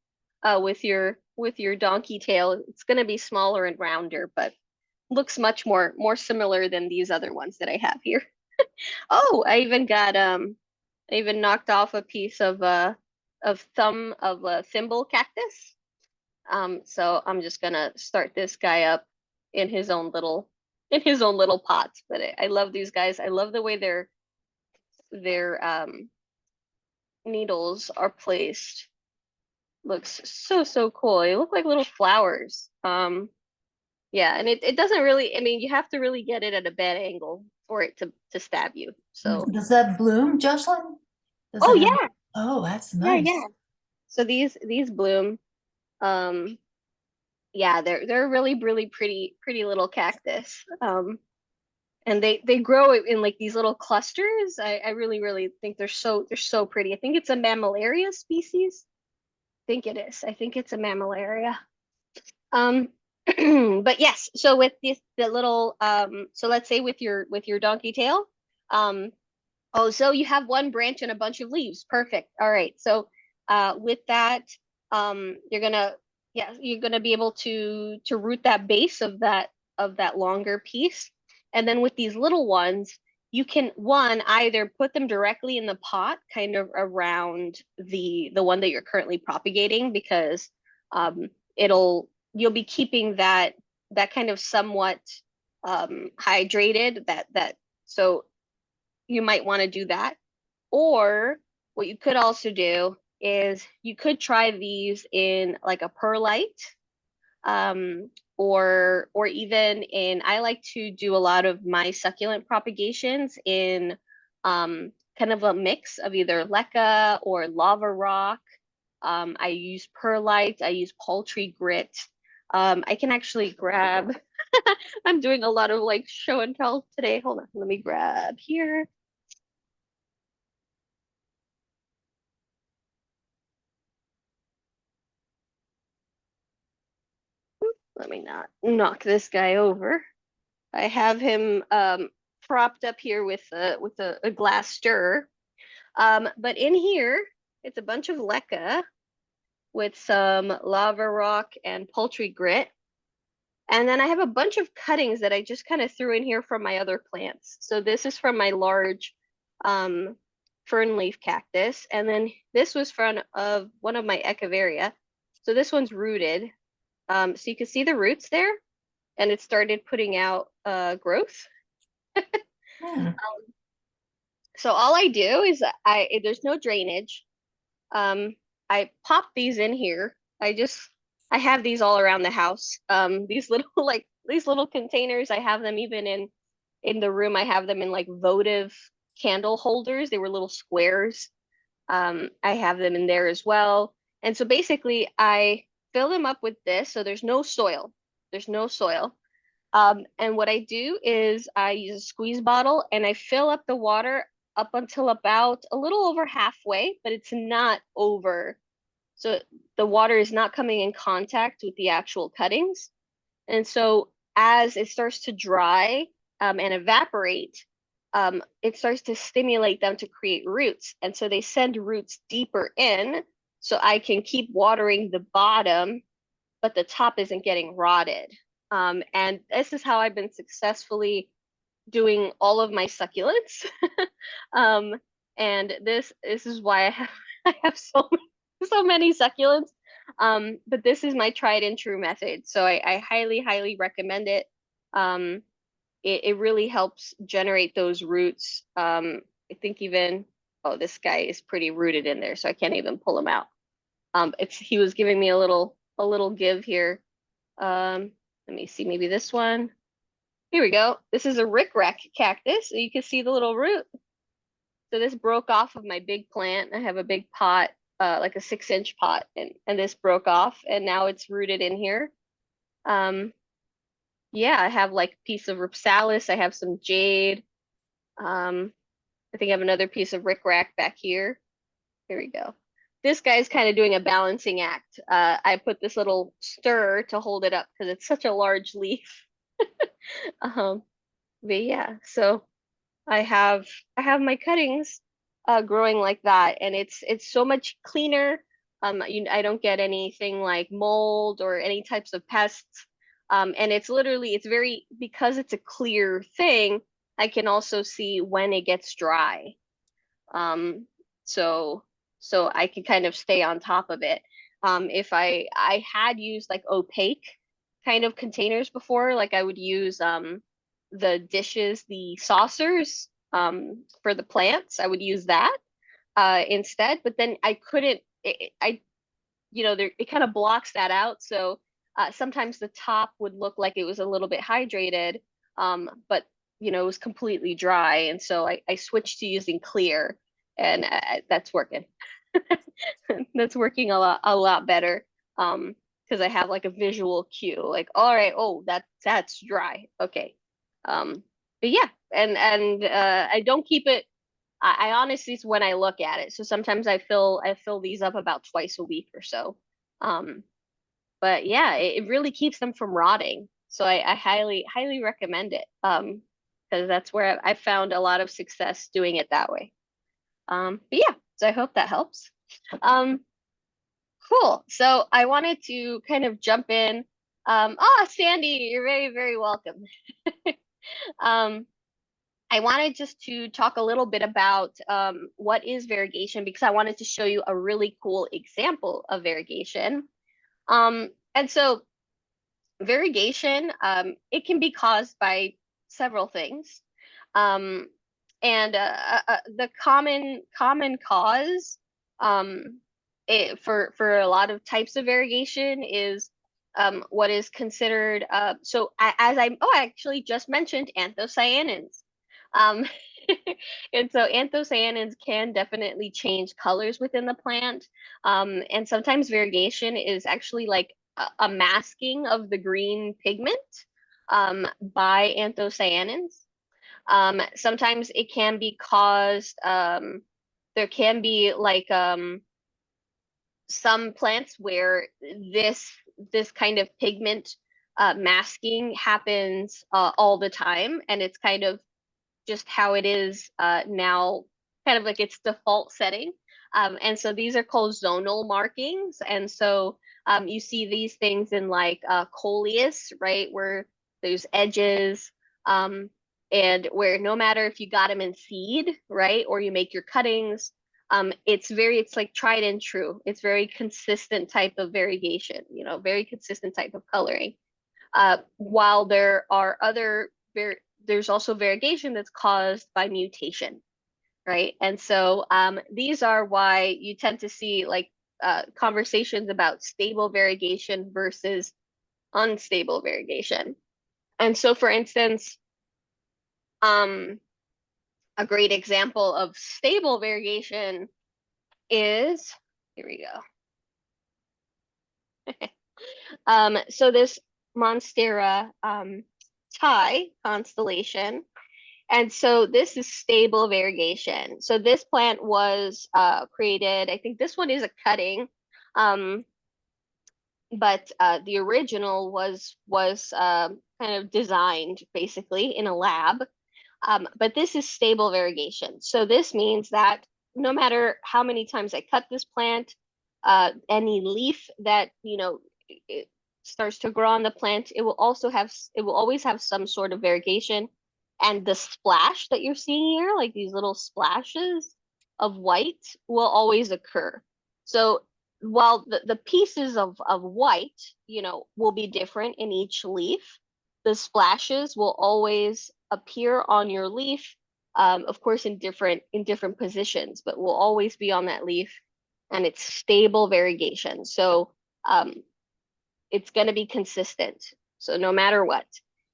Speaker 1: with your donkey tail. It's going to be smaller and rounder, but looks much more similar than these other ones that I have here. Oh, I even knocked off a piece of thumb of a thimble cactus. So I'm just gonna start this guy up in his own little pots. But I love these guys. I love the way their needles are placed. Looks so cool. They look like little flowers. Yeah, and it doesn't really, I mean, you have to really get it at a bad angle for it to stab you. So,
Speaker 3: Does that bloom, Jocelyn? Does
Speaker 1: oh
Speaker 3: it have?
Speaker 1: yeah,
Speaker 3: Oh, that's
Speaker 1: yeah,
Speaker 3: nice.
Speaker 1: yeah. So these bloom. Um, yeah, they're really pretty little cactus. And they grow in like these little clusters. I really think they're so pretty. I think it's a mammillaria species. I think it is. I think it's a mammillaria. Um, but yes, so with this the little so let's say with your donkey tail, um, oh, so you have one branch and a bunch of leaves. Perfect. All right. So with that, you're gonna, yeah, you're gonna be able to root that base of that longer piece. And then with these little ones, you can one either put them directly in the pot, kind of around the one that you're currently propagating, because you'll be keeping that kind of somewhat hydrated, that so you might want to do that. Or what you could also do is you could try these in like a perlite, or even in, I like to do a lot of my succulent propagations in kind of a mix of either leca or lava rock. I use perlite, I use poultry grit. I can actually grab, I'm doing a lot of like show and tell today. Hold on, let me grab here. let me not knock this guy over. I have him propped up here with a glass stirrer. But in here, it's a bunch of leca with some lava rock and poultry grit. And then I have a bunch of cuttings that I just kind of threw in here from my other plants. So this is from my large fern leaf cactus. And then this was from one of my echeveria. So this one's rooted. So you can see the roots there, and it started putting out growth.
Speaker 3: Yeah.
Speaker 1: So all I do is there's no drainage. I pop these in here. I have these all around the house. These little these little containers, I have them even in the room. I have them in like votive candle holders. They were little squares. I have them in there as well. And so basically I fill them up with this. So there's no soil. There's no soil. And what I do is I use a squeeze bottle and I fill up the water up until about a little over halfway, but it's not over. So the water is not coming in contact with the actual cuttings. And so as it starts to dry and evaporate, it starts to stimulate them to create roots. And so they send roots deeper in so I can keep watering the bottom, but the top isn't getting rotted. And this is how I've been successfully doing all of my succulents. um, and this is why I have so many succulents. But this is my tried and true method. So I highly recommend it. It really helps generate those roots. I think even, oh, this guy is pretty rooted in there, so I can't even pull him out. He was giving me a little give here. Let me see, maybe this one. Here we go. This is a rickrack cactus. You can see the little root. So this broke off of my big plant. I have a big pot, like a 6-inch pot, and this broke off, and now it's rooted in here. Yeah, I have like a piece of ripsalis. I have some jade. I think I have another piece of rickrack back here. Here we go. This guy's kind of doing a balancing act. I put this little stir to hold it up because it's such a large leaf. But yeah, so I have my cuttings growing like that, and it's so much cleaner. I don't get anything like mold or any types of pests. And it's very, because it's a clear thing, I can also see when it gets dry. Um, so so I can kind of stay on top of it. If I had used like opaque kind of containers before, like I would use the dishes, the saucers for the plants. I would use that instead, but then I couldn't. It kind of blocks that out. So sometimes the top would look like it was a little bit hydrated, but it was completely dry, and so I switched to using clear, and that's working. That's working a lot better. Because I have like a visual cue, like, all right, oh, that's dry. Okay. But yeah, and I don't keep it. I honestly, it's when I look at it. So sometimes I fill these up about twice a week or so. Um, but yeah, it really keeps them from rotting. So I highly recommend it. Because that's where I found a lot of success doing it that way. But yeah, so I hope that helps. Um, cool. So I wanted to kind of jump in. Sandy, you're very welcome. Um, I wanted just to talk a little bit about what is variegation, because I wanted to show you a really cool example of variegation. And so variegation, it can be caused by several things. Um, and the common cause for a lot of types of variegation is what is considered, I actually just mentioned anthocyanins. Um, and so anthocyanins can definitely change colors within the plant. And sometimes variegation is actually like a masking of the green pigment by anthocyanins. Sometimes it can be caused, there can be like some plants where this kind of pigment masking happens all the time, and it's kind of just how it is now, kind of like its default setting. And so these are called zonal markings. And so you see these things in like coleus, right, where there's edges, and where no matter if you got them in seed, right, or you make your cuttings, it's like tried and true. It's very consistent type of variegation, very consistent type of coloring. While there are there's also variegation that's caused by mutation, right? And so these are why you tend to see like conversations about stable variegation versus unstable variegation. And so, for instance, a great example of stable variegation is, here we go. So this Monstera Thai constellation. And so this is stable variegation. So this plant was created, I think this one is a cutting, but the original was kind of designed basically in a lab. But this is stable variegation. So this means that no matter how many times I cut this plant, any leaf that, it starts to grow on the plant, it will always have some sort of variegation. And the splash that you're seeing here, like these little splashes of white, will always occur. So while the pieces of white, will be different in each leaf, the splashes will always appear on your leaf, of course in different positions, but will always be on that leaf, and it's stable variegation. So it's going to be consistent. So no matter what.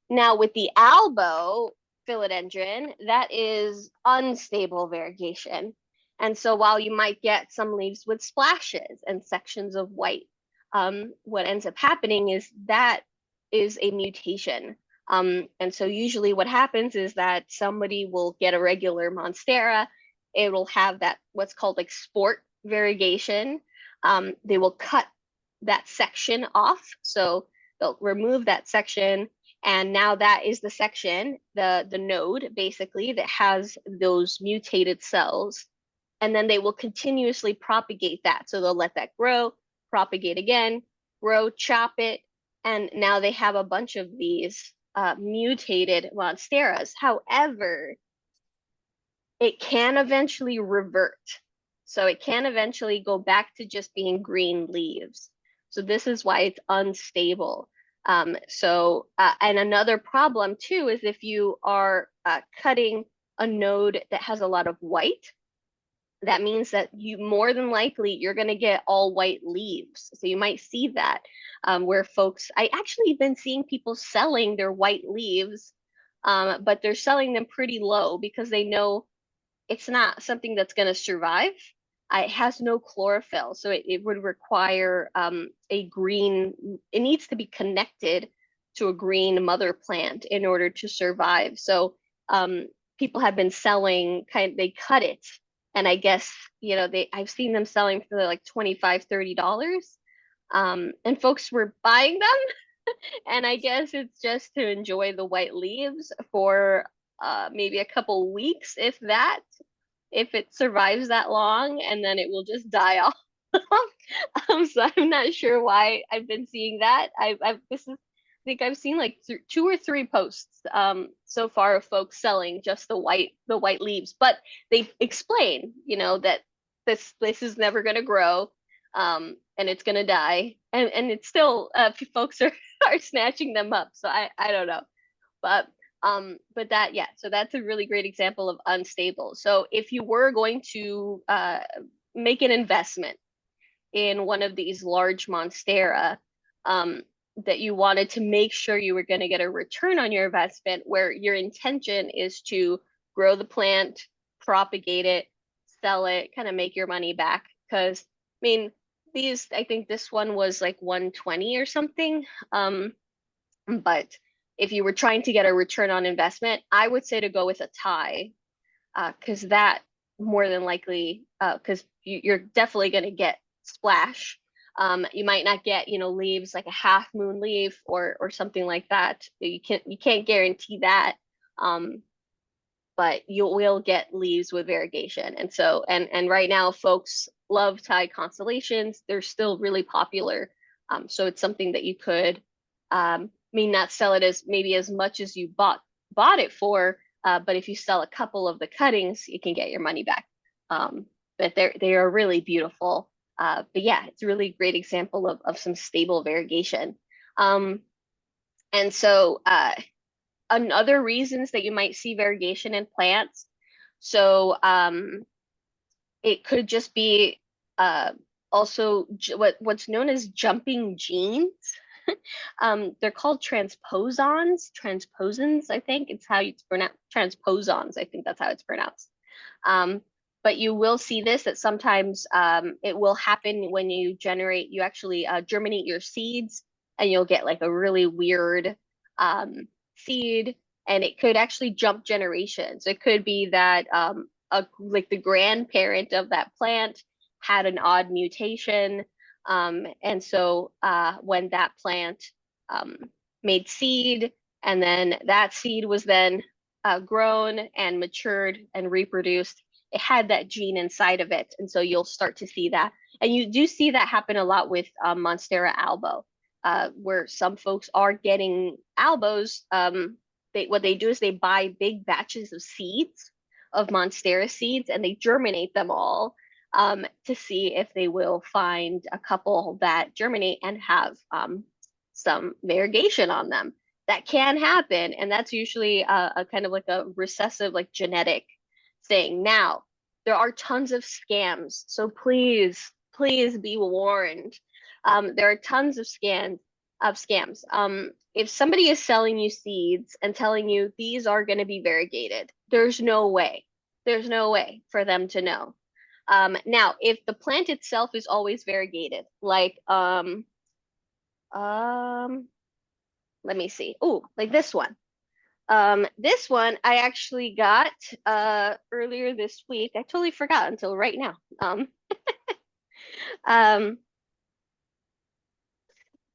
Speaker 1: Now with the albo philodendron, that is unstable variegation. And so while you might get some leaves with splashes and sections of white, what ends up happening is that is a mutation. And so usually what happens is that somebody will get a regular Monstera. It will have that what's called like sport variegation. They will cut that section off. So they'll remove that section. And now that is the section, the node basically, that has those mutated cells. And then they will continuously propagate that. So they'll let that grow, propagate again, grow, chop it. And now they have a bunch of these mutated monsteras. However, it can eventually revert. So it can eventually go back to just being green leaves. So this is why it's unstable. And another problem too is if you are cutting a node that has a lot of white, that means that more than likely you're going to get all white leaves. So you might see that where I actually been seeing people selling their white leaves, but they're selling them pretty low because they know it's not something that's going to survive. It has no chlorophyll, so it would require a green, it needs to be connected to a green mother plant in order to survive. So people have been selling, they cut it. And I guess, I've seen them selling for like $25, $30. And folks were buying them. And I guess it's just to enjoy the white leaves for maybe a couple weeks, if that, if it survives that long, and then it will just die off. So I'm not sure why I've been seeing that. I think I've seen like 2 or 3 posts so far of folks selling just the white leaves, but they explain, that this is never going to grow, and it's going to die, and it's still folks are snatching them up. So I don't know, but that, yeah, so that's a really great example of unstable. So if you were going to make an investment in one of these large monstera, that you wanted to make sure you were going to get a return on your investment, where your intention is to grow the plant, propagate it, sell it, kind of make your money back. Because I think this one was like 120 or something. But if you were trying to get a return on investment, I would say to go with a Thai, because that more than likely, because you're definitely going to get splash. You might not get, leaves like a half moon leaf or something like that. You can't guarantee that. But you will get leaves with variegation. And so, and right now folks love tide constellations. They're still really popular. So it's something that you could, not sell it as maybe as much as you bought it for, but if you sell a couple of the cuttings, you can get your money back. But they are really beautiful. But yeah, it's a really great example of some stable variegation. And so another reasons that you might see variegation in plants. So it could just be also what's known as jumping genes. They're called transposons, I think it's how it's pronounced. Transposons, I think that's how it's pronounced. But you will see this, that sometimes it will happen when you actually germinate your seeds, and you'll get like a really weird seed, and it could actually jump generations. It could be that like the grandparent of that plant had an odd mutation, and so when that plant made seed, and then that seed was then grown and matured and reproduced, it had that gene inside of it. And so you'll start to see that. And you do see that happen a lot with Monstera albo, where some folks are getting albos. What they do is they buy big batches of seeds, of Monstera seeds, and they germinate them all to see if they will find a couple that germinate and have some variegation on them. That can happen, and that's usually a kind of like a recessive, like genetic thing. Now, there are tons of scams, so please be warned. There are tons of scams. If somebody is selling you seeds and telling you these are going to be variegated, there's no way for them to know. Now, if the plant itself is always variegated, like let me see. Oh, like this one. This one I actually got earlier this week. I totally forgot until right now.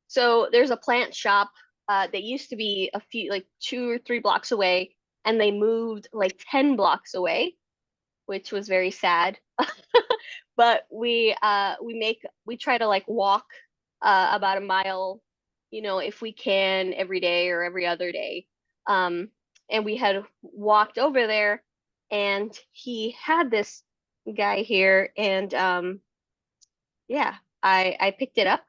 Speaker 1: So there's a plant shop that used to be a few, like 2 or 3 blocks away, and they moved like 10 blocks away, which was very sad. But we try to like walk about a mile, if we can, every day or every other day. And we had walked over there, and he had this guy here, and yeah, I picked it up.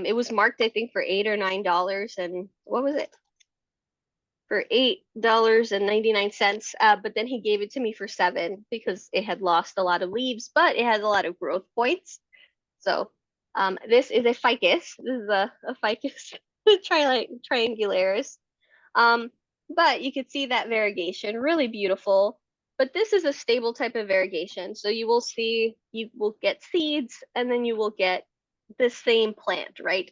Speaker 1: It was marked, I think, for $8 or $9, and what was it? For $8.99. But then he gave it to me for $7 because it had lost a lot of leaves, but it has a lot of growth points. So this is a ficus. This is a ficus triangularis. But you could see that variegation, really beautiful. But this is a stable type of variegation. So you will get seeds, and then you will get the same plant, right?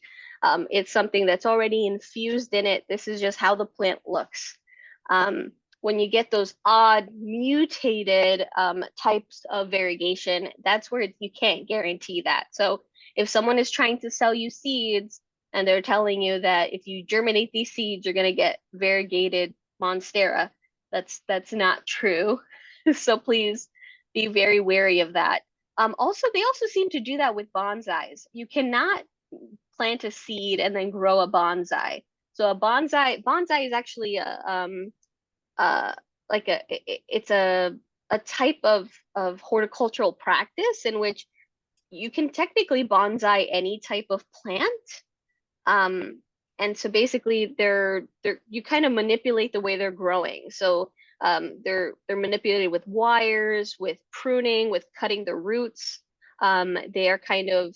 Speaker 1: It's something that's already infused in it. This is just how the plant looks. When you get those odd mutated types of variegation, that's where you can't guarantee that. So if someone is trying to sell you seeds and they're telling you that if you germinate these seeds, you're going to get variegated Monstera, that's not true. So please be very wary of that. Also, they also seem to do that with bonsais. You cannot plant a seed and then grow a bonsai. So a bonsai is actually it's a type of horticultural practice in which you can technically bonsai any type of plant. And so basically you kind of manipulate the way they're growing. So they're manipulated with wires, with pruning, with cutting the roots. They are kind of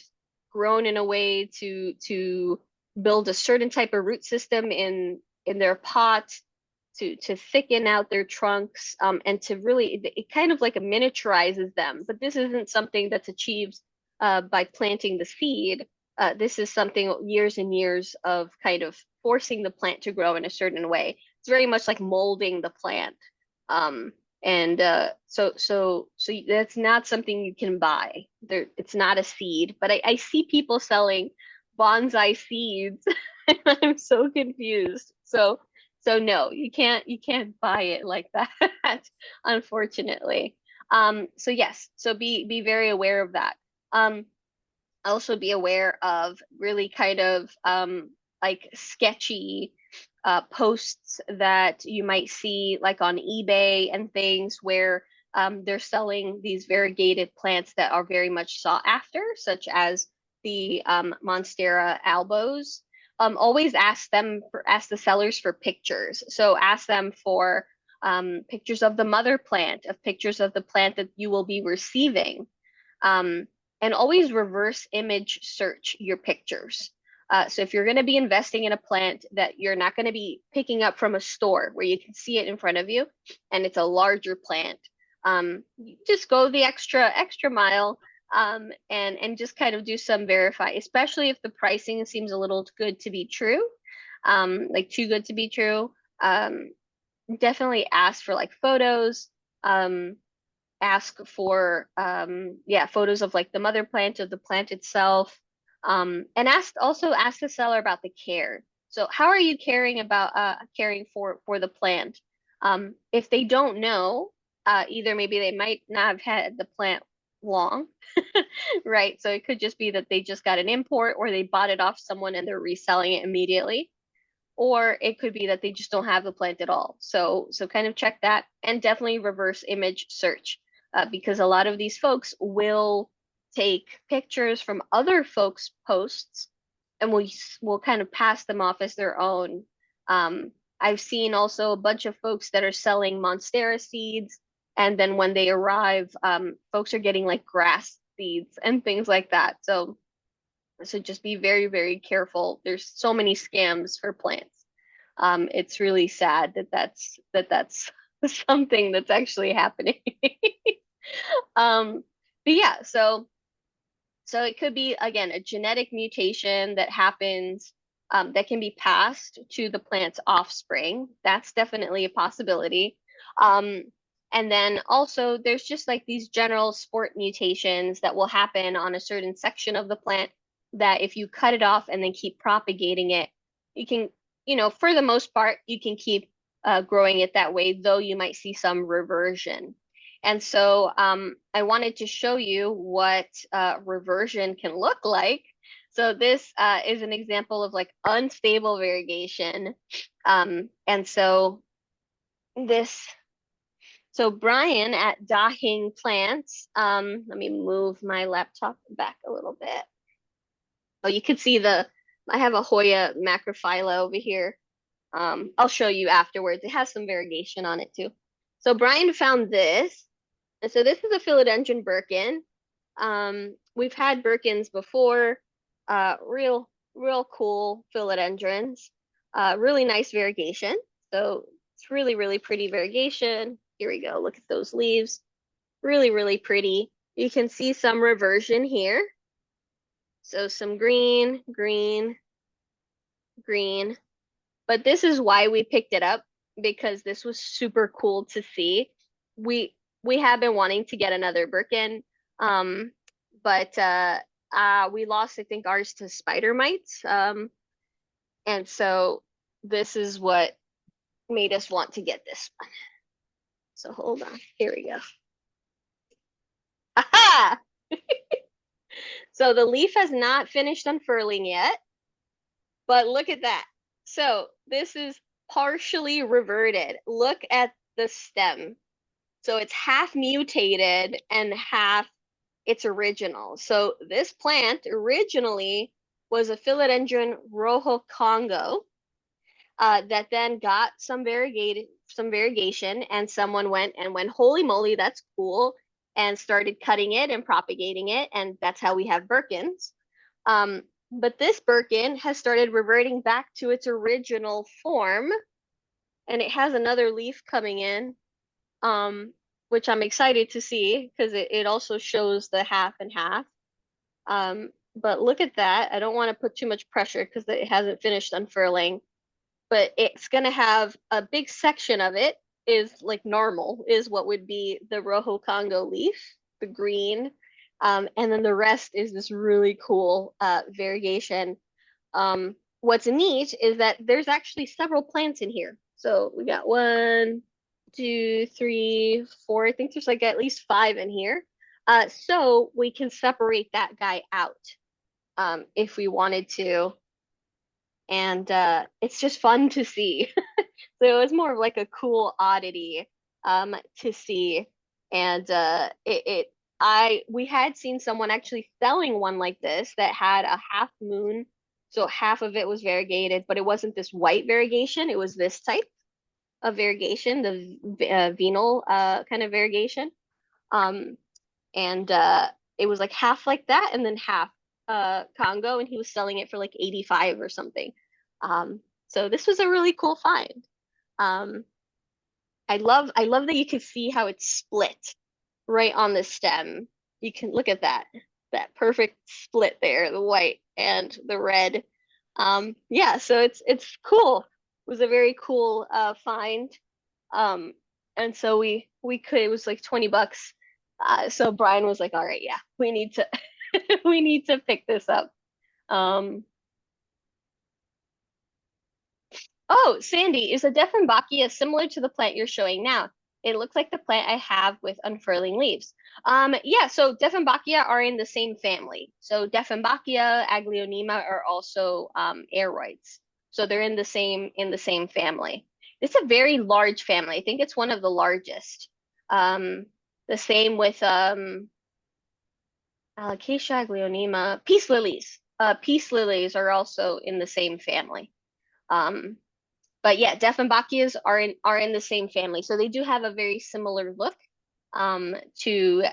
Speaker 1: grown in a way to build a certain type of root system in their pot, to thicken out their trunks, and to really, it kind of like miniaturizes them. But this isn't something that's achieved by planting the seed. This is something years and years of kind of forcing the plant to grow in a certain way. It's very much like molding the plant. And so that's not something you can buy. There, it's not a seed. But I see people selling bonsai seeds, and I'm so confused. So no, you can't buy it like that, unfortunately. So yes, so be very aware of that. Also be aware of really kind of like sketchy posts that you might see like on eBay and things where they're selling these variegated plants that are very much sought after, such as the Monstera albos. Always ask the sellers for pictures. So ask them for pictures of the mother plant, of pictures of the plant that you will be receiving. Um, and always reverse image search your pictures. So if you're going to be investing in a plant that you're not going to be picking up from a store where you can see it in front of you, and it's a larger plant, you just go the extra mile, and just kind of do some verify, especially if the pricing seems a little good to be true, like too good to be true. Definitely ask for like photos. Ask for yeah, photos of like the mother plant, of the plant itself, and ask the seller about the care. So how are you caring for the plant? If they don't know, either maybe they might not have had the plant long, right? So it could just be that they just got an import, or they bought it off someone and they're reselling it immediately, or it could be that they just don't have the plant at all. So kind of check that, and definitely reverse image search, because a lot of these folks will take pictures from other folks' posts and will kind of pass them off as their own. I've seen also a bunch of folks that are selling Monstera seeds, and then when they arrive, folks are getting like grass seeds and things like that. So just be very, very careful. There's so many scams for plants. It's really sad that's something that's actually happening. But yeah, so it could be again a genetic mutation that happens, that can be passed to the plant's offspring. That's definitely a possibility. Um, and then also there's just like these general sport mutations that will happen on a certain section of the plant, that if you cut it off and then keep propagating it, you can, for the most part, you can keep growing it that way, though you might see some reversion. And so I wanted to show you what reversion can look like. So this is an example of like unstable variegation. And so Brian at Dahing Plants, let me move my laptop back a little bit. Oh, you could see I have a Hoya macrophylla over here. I'll show you afterwards. It has some variegation on it too. So Brian found this. And so this is a philodendron Birkin. We've had Birkins before, real cool philodendrons, really nice variegation. So it's really, really pretty variegation. Here we go. Look at those leaves. Really, really pretty. You can see some reversion here. So some green, green, green. But this is why we picked it up, because this was super cool to see. We have been wanting to get another Birkin, but we lost, I think, ours to spider mites. And so this is what made us want to get this one. So hold on, here we go. Aha! So the leaf has not finished unfurling yet, but look at that. So this is partially reverted. Look at the stem. So it's half mutated and half its original. So this plant originally was a philodendron rojo Congo, that then got some variegation, and someone went, holy moly, that's cool, and started cutting it and propagating it, and that's how we have Birkins. But this Birkin has started reverting back to its original form, and it has another leaf coming in, which I'm excited to see, because it also shows the half and half. But look at that. I don't want to put too much pressure because it hasn't finished unfurling, but it's going to have a big section of it is like normal, is what would be the Rojo Congo leaf, the green. And then the rest is this really cool variegation. What's neat is that there's actually several plants in here. So we got 1, 2, 3, 4. I think there's like at least 5 in here. So we can separate that guy out if we wanted to. And it's just fun to see. So it was more of like a cool oddity to see. And we had seen someone actually selling one like this that had a half moon. So half of it was variegated, but it wasn't this white variegation. It was this type of variegation, the venal kind of variegation. And it was like half like that and then half Congo, and he was selling it for like 85 or something. So this was a really cool find. I love that you can see how it's split right on the stem. You can look at that perfect split there, the white and the red. Yeah, so it's cool. It was a very cool find. And so we could, it was like 20 bucks. So Brian was like, all right, yeah, we need to we need to pick this up. Oh, Sandy, is a Dieffenbachia similar to the plant you're showing now? It looks like the plant I have with unfurling leaves. Yeah, so Dieffenbachia are in the same family. So Dieffenbachia, Aglaonema are also aroids. So they're in the same family. It's a very large family. I think it's one of the largest. The same with Alocasia, Aglaonema, peace lilies. Peace lilies are also in the same family. But yeah, Dieffenbachias are in the same family, so they do have a very similar look to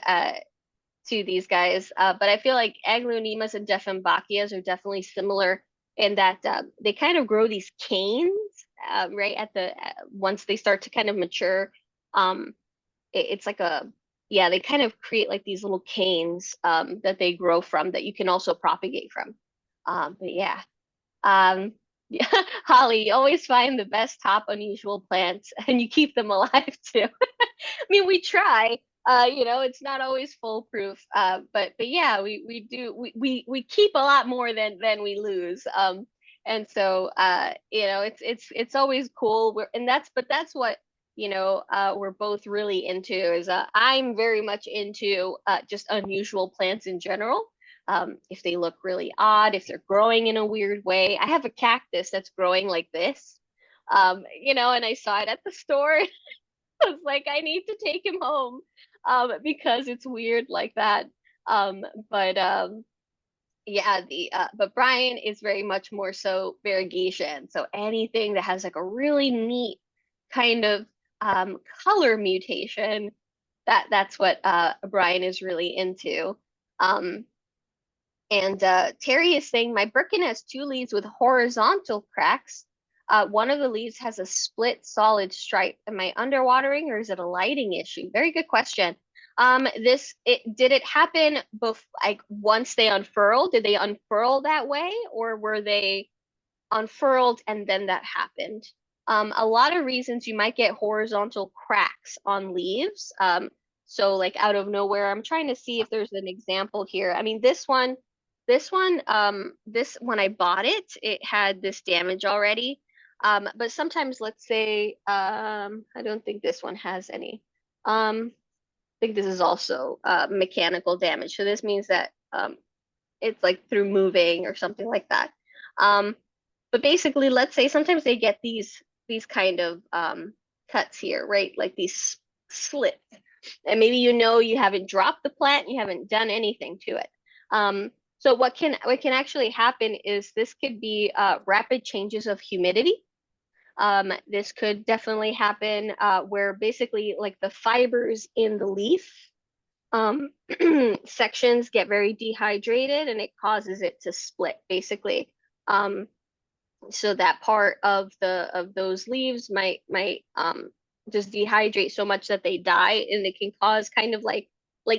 Speaker 1: these guys. But I feel like Aglaonemas and Dieffenbachias are definitely similar in that they kind of grow these canes right at the once they start to kind of mature. It's like yeah, they kind of create like these little canes that they grow from that you can also propagate from. But yeah. Yeah, Holly, you always find the best top unusual plants and you keep them alive too. I mean, we try. It's not always foolproof. But yeah, we do we keep a lot more than we lose. And so it's always cool. That's what we're both really into is I'm very much into just unusual plants in general. If they look really odd, if they're growing in a weird way. I have a cactus that's growing like this, and I saw it at the store. I was like, I need to take him home because it's weird like that. But yeah, but Brian is very much more so variegation. So anything that has like a really neat kind of color mutation, that's what Brian is really into. And Terry is saying, my Birkin has 2 leaves with horizontal cracks. One of the leaves has a split solid stripe. Am I underwatering or is it a lighting issue? Very good question. Did it happen like once they unfurled? Did they unfurl that way, or were they unfurled and then that happened? A lot of reasons you might get horizontal cracks on leaves. So like out of nowhere, I'm trying to see if there's an example here. I mean, this one, when I bought it, it had this damage already. But sometimes, let's say, I don't think this one has any. I think this is also mechanical damage. So this means that it's like through moving or something like that. But basically, let's say sometimes they get these kind of cuts here, right? Like these slits. And maybe you haven't dropped the plant, you haven't done anything to it. So what can actually happen is this could be rapid changes of humidity. This could definitely happen where basically like the fibers in the leaf sections get very dehydrated and it causes it to split basically. So that part of those leaves might just dehydrate so much that they die, and it can cause kind of like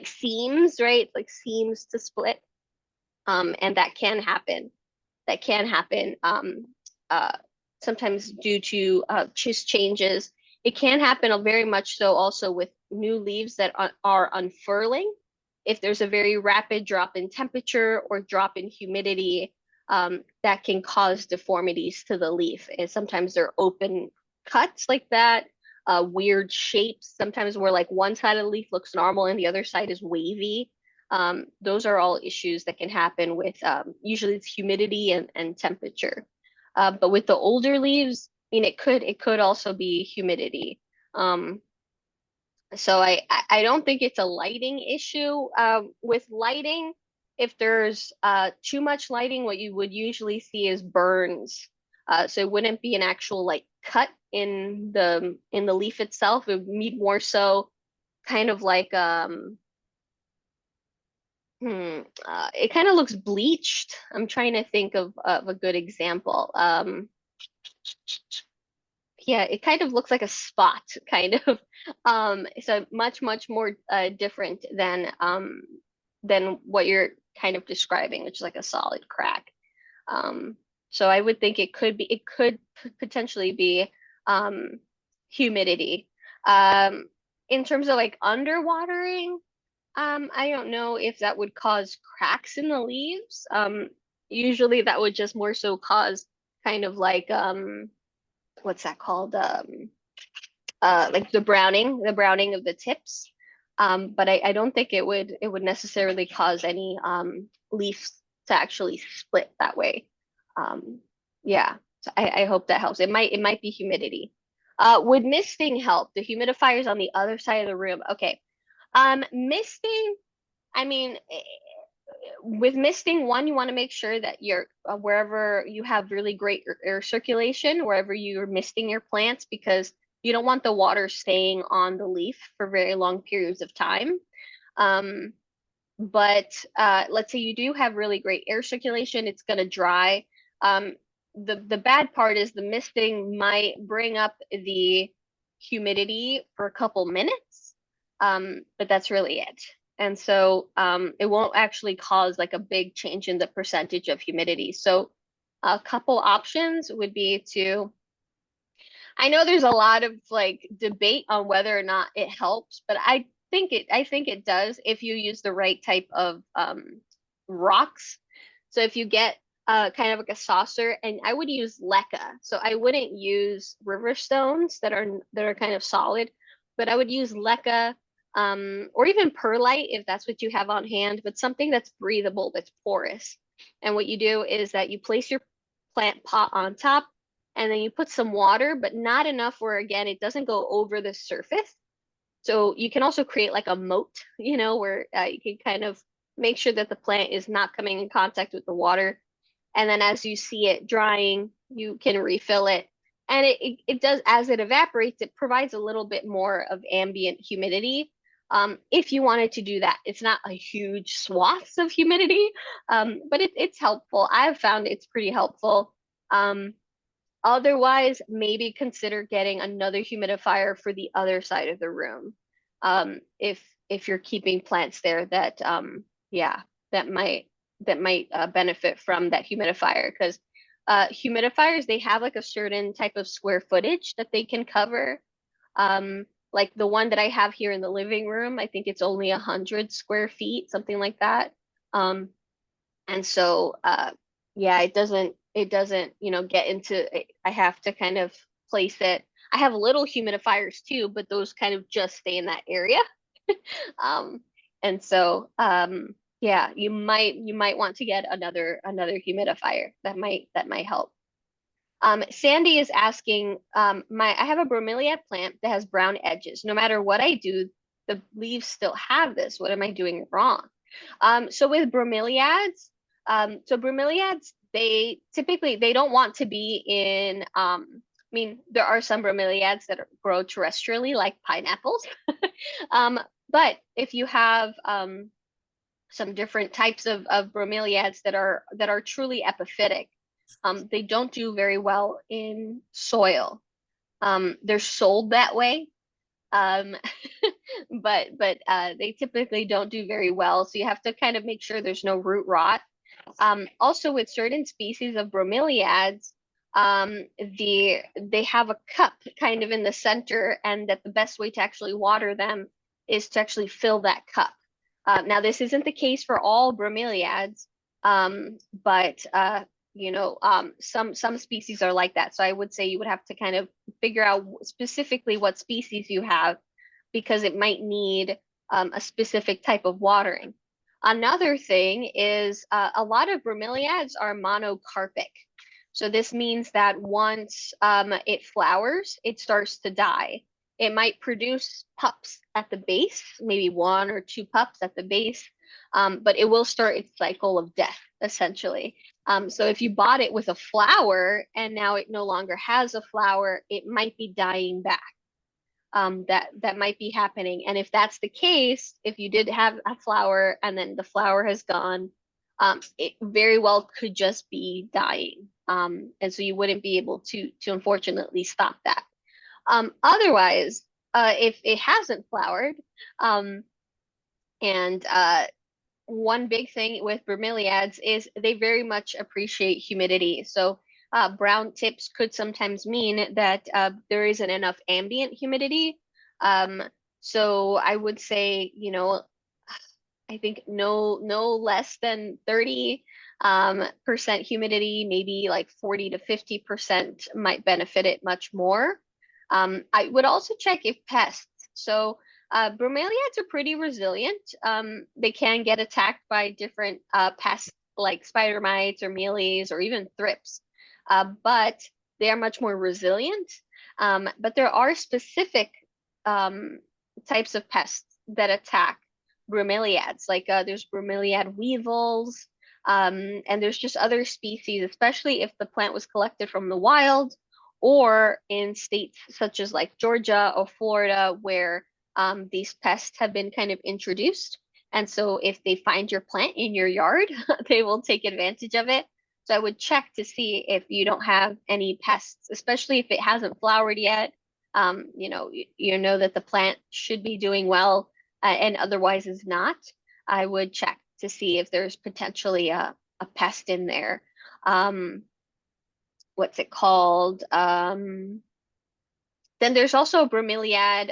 Speaker 1: seams, right? Like seams to split. And that can happen. That can happen sometimes due to just changes It can happen very much so also with new leaves that are unfurling. If there's a very rapid drop in temperature or drop in humidity, that can cause deformities to the leaf. And sometimes they're open cuts like that, weird shapes, sometimes where like one side of the leaf looks normal and the other side is wavy. Those are all issues that can happen with usually it's humidity and temperature. But with the older leaves, I mean, it could also be humidity. Um, so I don't think it's a lighting issue. With lighting, if there's too much lighting, what you would usually see is burns. So it wouldn't be an actual like cut in the leaf itself. It would be more so kind of like it kind of looks bleached. I'm trying to think of a good example. Yeah, it kind of looks like a spot, kind of. So much more different than what you're kind of describing, which is like a solid crack. Um, so I would think it could potentially be humidity. Um, in terms of like underwatering, I don't know if that would cause cracks in the leaves. Usually that would just more so cause kind of like what's that called? Like the browning of the tips. But I don't think it would necessarily cause any leaves to actually split that way. Um, yeah, so I hope that helps. It might be humidity. Would misting help? The humidifier's on the other side of the room. Okay. Misting, I mean, with misting, one, you want to make sure that you're wherever you have really great air circulation, wherever you're misting your plants, because you don't want the water staying on the leaf for very long periods of time. Um, but let's say you do have really great air circulation, it's going to dry. Um, the bad part is the misting might bring up the humidity for a couple minutes, but that's really it. And so it won't actually cause like a big change in the percentage of humidity. So a couple options would be to, I know there's a lot of like debate on whether or not it helps, but I think it does if you use the right type of rocks. So if you get kind of like a saucer, and I would use leca. So I wouldn't use river stones that are kind of solid, but I would use leca or even perlite if that's what you have on hand, but something that's breathable, that's porous. And what you do is that you place your plant pot on top, and then you put some water, but not enough where again it doesn't go over the surface. So you can also create like a moat, where you can kind of make sure that the plant is not coming in contact with the water. And then as you see it drying, you can refill it. And it does, as it evaporates, it provides a little bit more of ambient humidity. If you wanted to do that, it's not a huge swaths of humidity, but it's helpful. I've found it's pretty helpful. Otherwise, maybe consider getting another humidifier for the other side of the room. If you're keeping plants there that yeah, that might benefit from that humidifier, because humidifiers, they have like a certain type of square footage that they can cover. Like the one that I have here in the living room, I think it's only 100 square feet, something like that. And so yeah, it doesn't get into I have to kind of place it. I have little humidifiers too, but those kind of just stay in that area. um and so yeah, you might want to get another humidifier. That might help. Sandy is asking, I have a bromeliad plant that has brown edges. No matter what I do, the leaves still have this. What am I doing wrong? So with bromeliads, they typically they don't want to be in. I mean, there are some bromeliads that grow terrestrially, like pineapples. um, but if you have some different types of bromeliads that are truly epiphytic, they don't do very well in soil. They're sold that way, um, but they typically don't do very well. So you have to kind of make sure there's no root rot. Also, with certain species of bromeliads, they have a cup kind of in the center, and that the best way to actually water them is to actually fill that cup. Now, this isn't the case for all bromeliads, but some species are like that. So I would say you would have to kind of figure out specifically what species you have, because it might need a specific type of watering. Another thing is a lot of bromeliads are monocarpic. So this means that once it flowers, it starts to die. It might produce pups at the base, maybe 1 or 2 pups at the base, but it will start its cycle of death, essentially. So if you bought it with a flower and now it no longer has a flower, it might be dying back. That might be happening. And if that's the case, if you did have a flower and then the flower has gone, it very well could just be dying. And so you wouldn't be able to unfortunately stop that. Otherwise, if it hasn't flowered, and one big thing with bromeliads is they very much appreciate humidity. So brown tips could sometimes mean that there isn't enough ambient humidity. So I would say, I think no less than 30 percent humidity, maybe like 40 to 50% might benefit it much more. I would also check if pests. So bromeliads are pretty resilient. They can get attacked by different pests like spider mites or mealies or even thrips, but they are much more resilient. But there are specific types of pests that attack bromeliads, like there's bromeliad weevils, and there's just other species, especially if the plant was collected from the wild or in states such as like Georgia or Florida, where these pests have been kind of introduced. And so if they find your plant in your yard, they will take advantage of it. So I would check to see if you don't have any pests, especially if it hasn't flowered yet. You know that the plant should be doing well, and otherwise is not. I would check to see if there's potentially a pest in there. What's it called? Then there's also a bromeliad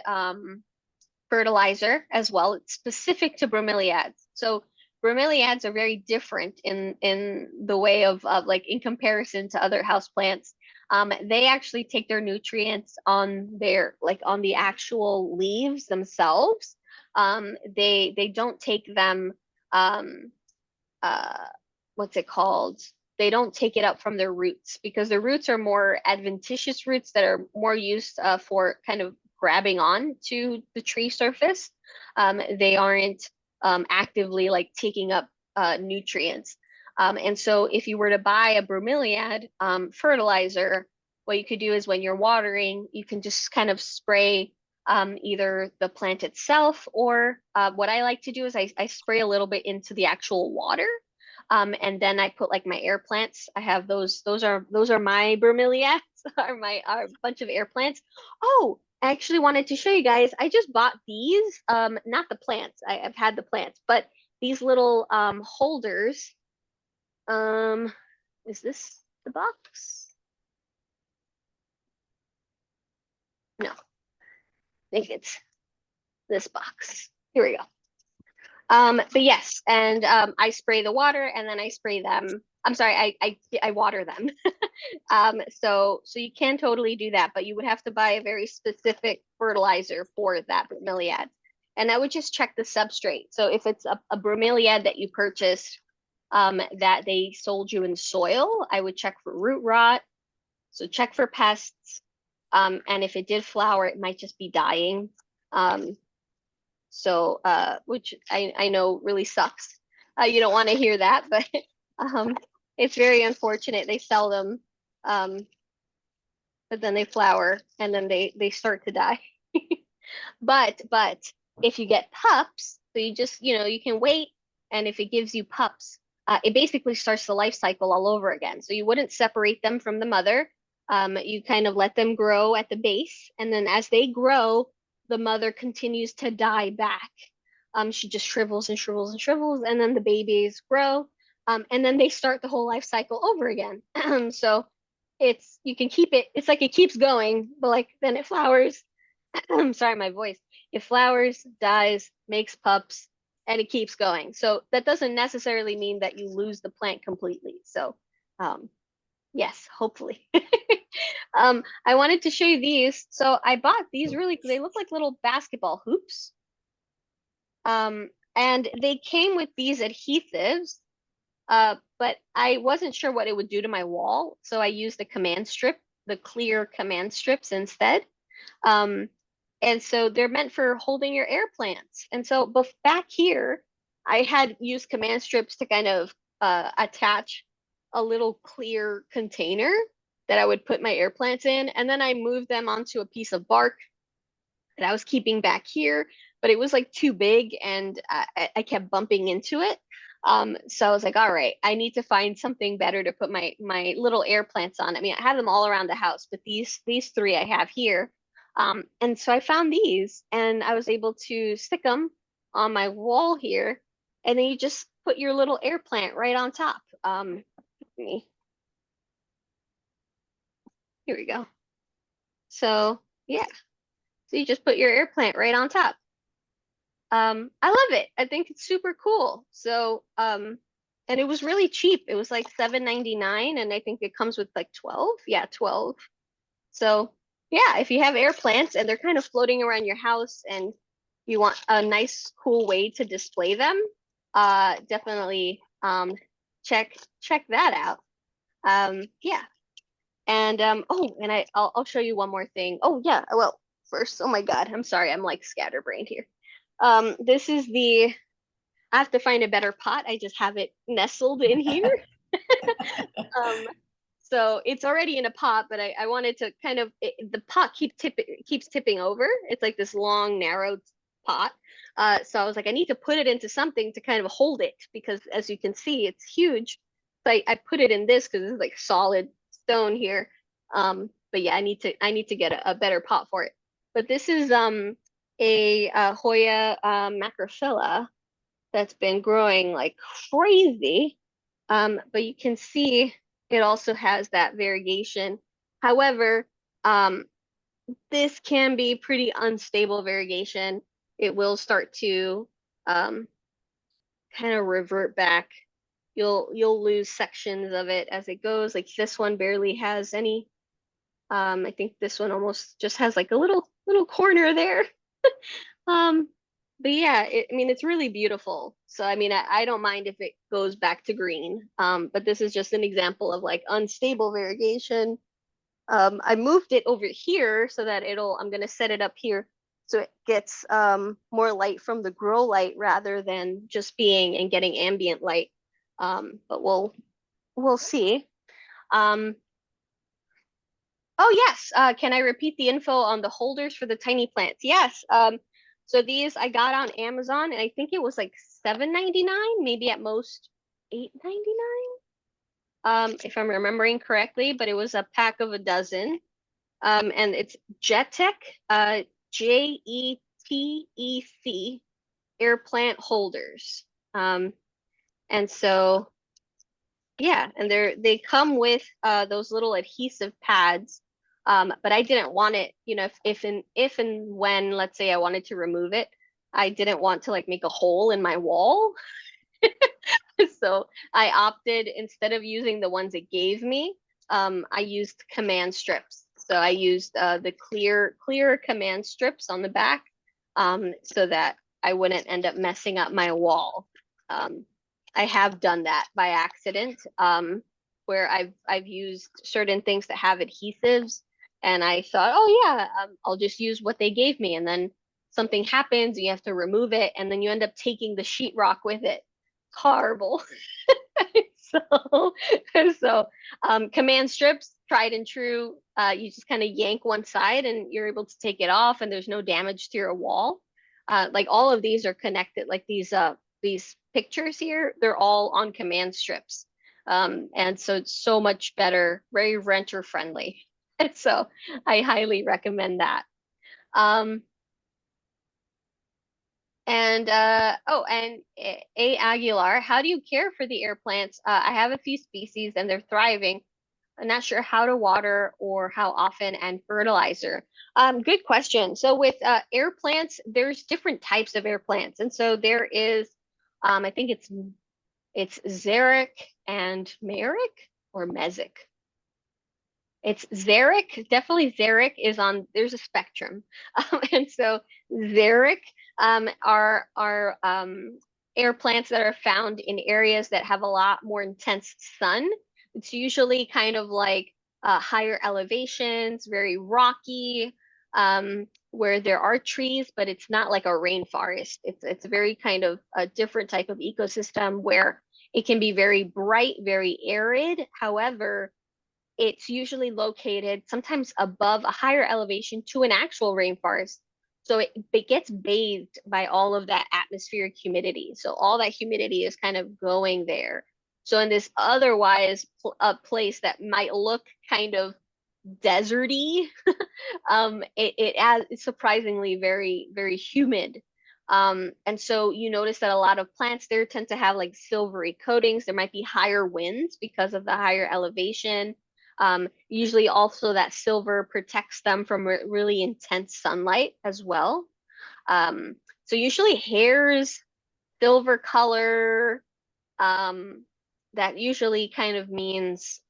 Speaker 1: fertilizer as well. It's specific to bromeliads. So bromeliads are very different in the way of like in comparison to other houseplants. They actually take their nutrients on on the actual leaves themselves. They don't take them what's it called? They don't take it up from their roots, because their roots are more adventitious roots that are more used for kind of grabbing on to the tree surface. They aren't actively like taking up nutrients. And so if you were to buy a bromeliad fertilizer, what you could do is when you're watering, you can just kind of spray either the plant itself, or what I like to do is I spray a little bit into the actual water. And then I put like my air plants. I have those are my bromeliads, are a bunch of air plants. Oh, I actually wanted to show you guys. I just bought these, not the plants. I've had the plants, but these little holders. Is this the box? No, I think it's this box. Here we go. But yes, and I spray the water and then I spray them. I'm sorry, I water them. So you can totally do that, but you would have to buy a very specific fertilizer for that bromeliad. And I would just check the substrate. So if it's a bromeliad that you purchased that they sold you in soil, I would check for root rot. So check for pests. And if it did flower, it might just be dying. So which I know really sucks. You don't want to hear that, but it's very unfortunate. They sell them, but then they flower and then they start to die. But if you get pups, so you just, you can wait, and if it gives you pups, it basically starts the life cycle all over again. So you wouldn't separate them from the mother. You kind of let them grow at the base, and then as they grow, the mother continues to die back. She just shrivels and shrivels and shrivels, and then the babies grow, and then they start the whole life cycle over again. So
Speaker 4: you can keep it, it's like it keeps going, but like then it flowers. I'm sorry, my voice. It flowers, dies, makes pups, and it keeps going. So that doesn't necessarily mean that you lose the plant completely. So yes, hopefully. I wanted to show you these. So I bought these they look like little basketball hoops. And they came with these adhesives, but I wasn't sure what it would do to my wall. So I used the command strip, the clear command strips instead. And so they're meant for holding your air plants. And so back here, I had used command strips to kind of attach a little clear container that I would put my air plants in. And then I moved them onto a piece of bark that I was keeping back here, but it was like too big and I kept bumping into it. So I was like, all right, I need to find something better to put my little air plants on. I mean, I have them all around the house, but these three I have here. And so I found these and I was able to stick them on my wall here. And then you just put your little air plant right on top. Here we go. So yeah, so you just put your air plant right on top. I love it. I think it's super cool. So, and it was really cheap. It was like $7.99, and I think it comes with like 12. Yeah, 12. So, yeah, if you have air plants and they're kind of floating around your house and you want a nice, cool way to display them, definitely check that out. Yeah. And oh, and I'll show you one more thing. Oh yeah, well, first, oh my God, I'm sorry, I'm like scatterbrained here. This is I have to find a better pot. I just have it nestled in here. Um, so it's already in a pot, but I wanted to kind of, the pot keeps tipping over. It's like this long, narrow pot. So I was like, I need to put it into something to kind of hold it because as you can see, it's huge. So I put it in this because it's like solid stone here. But yeah, I need to get a better pot for it. But this is a Hoya macrophylla that's been growing like crazy. But you can see it also has that variegation. However, this can be pretty unstable variegation. It will start to kind of revert back. You'll lose sections of it as it goes. Like this one barely has any. I think this one almost just has like a little corner there. Um, but yeah, I mean, it's really beautiful. So, I mean, I don't mind if it goes back to green. But this is just an example of like unstable variegation. I moved it over here so that I'm going to set it up here so it gets more light from the grow light rather than just being and getting ambient light. But we'll see. Oh yes, can I repeat the info on the holders for the tiny plants? Yes. So these I got on Amazon and I think it was like $7.99, maybe at most $8.99. If I'm remembering correctly, but it was a pack of a dozen. And it's Jetec, JETEC air plant holders. And so yeah, and they come with those little adhesive pads. But I didn't want it, you know, if and when, let's say I wanted to remove it, I didn't want to like make a hole in my wall. So I opted instead of using the ones it gave me, I used command strips. So I used the clear command strips on the back, so that I wouldn't end up messing up my wall. I have done that by accident, where I've used certain things that have adhesives, and I thought, oh yeah, I'll just use what they gave me, and then something happens, and you have to remove it, and then you end up taking the sheetrock with it. Horrible. So, so command strips, tried and true. You just kind of yank one side, and you're able to take it off, and there's no damage to your wall. Like all of these are connected, like these pictures here, they're all on command strips. And so it's so much better, very renter friendly. So I highly recommend that. And A Aguilar, how do you care for the air plants? I have a few species and they're thriving. I'm not sure how to water or how often, and fertilizer. Good question. So with air plants, there's different types of air plants. And so there is, I think it's xeric and meric or mesic. It's xeric, definitely xeric is on, there's a spectrum. And so xeric are air plants that are found in areas that have a lot more intense sun. It's usually kind of like higher elevations, very rocky, where there are trees, but it's not like a rainforest. It's very kind of a different type of ecosystem where it can be very bright, very arid. However, it's usually located sometimes above a higher elevation to an actual rainforest. So it gets bathed by all of that atmospheric humidity. So all that humidity is kind of going there. So in this otherwise a place that might look kind of deserty, it's surprisingly very, very humid. And so you notice that a lot of plants there tend to have like silvery coatings. There might be higher winds because of the higher elevation. Usually also that silver protects them from really intense sunlight as well. So usually hairs, silver color, that usually kind of means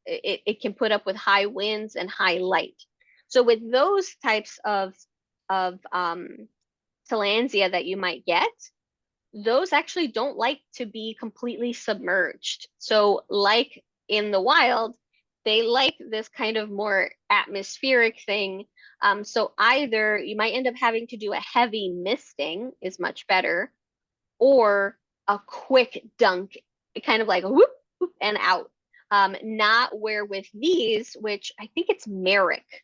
Speaker 4: it can put up with high winds and high light. So with those types of tillandsia that you might get, those actually don't like to be completely submerged. So like in the wild, they like this kind of more atmospheric thing. So either you might end up having to do a heavy misting is much better, or a quick dunk, kind of like whoop, whoop and out. Not where with these, which I think it's Merrick.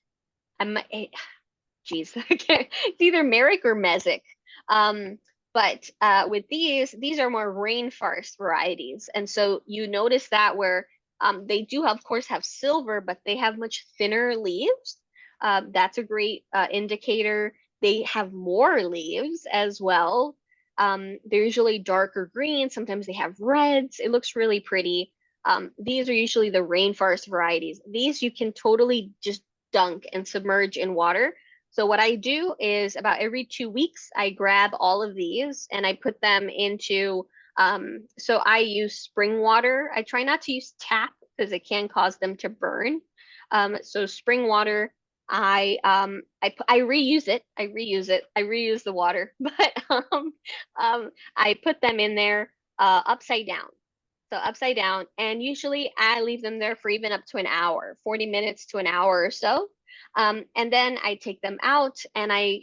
Speaker 4: Geez, it's either Merrick or Mesic. But with these are more rainforest varieties. And so you notice that where they do, of course, have silver, but they have much thinner leaves. That's a great indicator. They have more leaves as well. They're usually darker green. Sometimes they have reds. It looks really pretty. These are usually the rainforest varieties. These you can totally just dunk and submerge in water. So what I do is about every 2 weeks, I grab all of these and I put them into, so I use spring water. I try not to use tap because it can cause them to burn. So spring water, I reuse it. I reuse the water, but I put them in there upside down. So upside down, and usually I leave them there for even up to an hour, 40 minutes to an hour or so. And then I take them out and I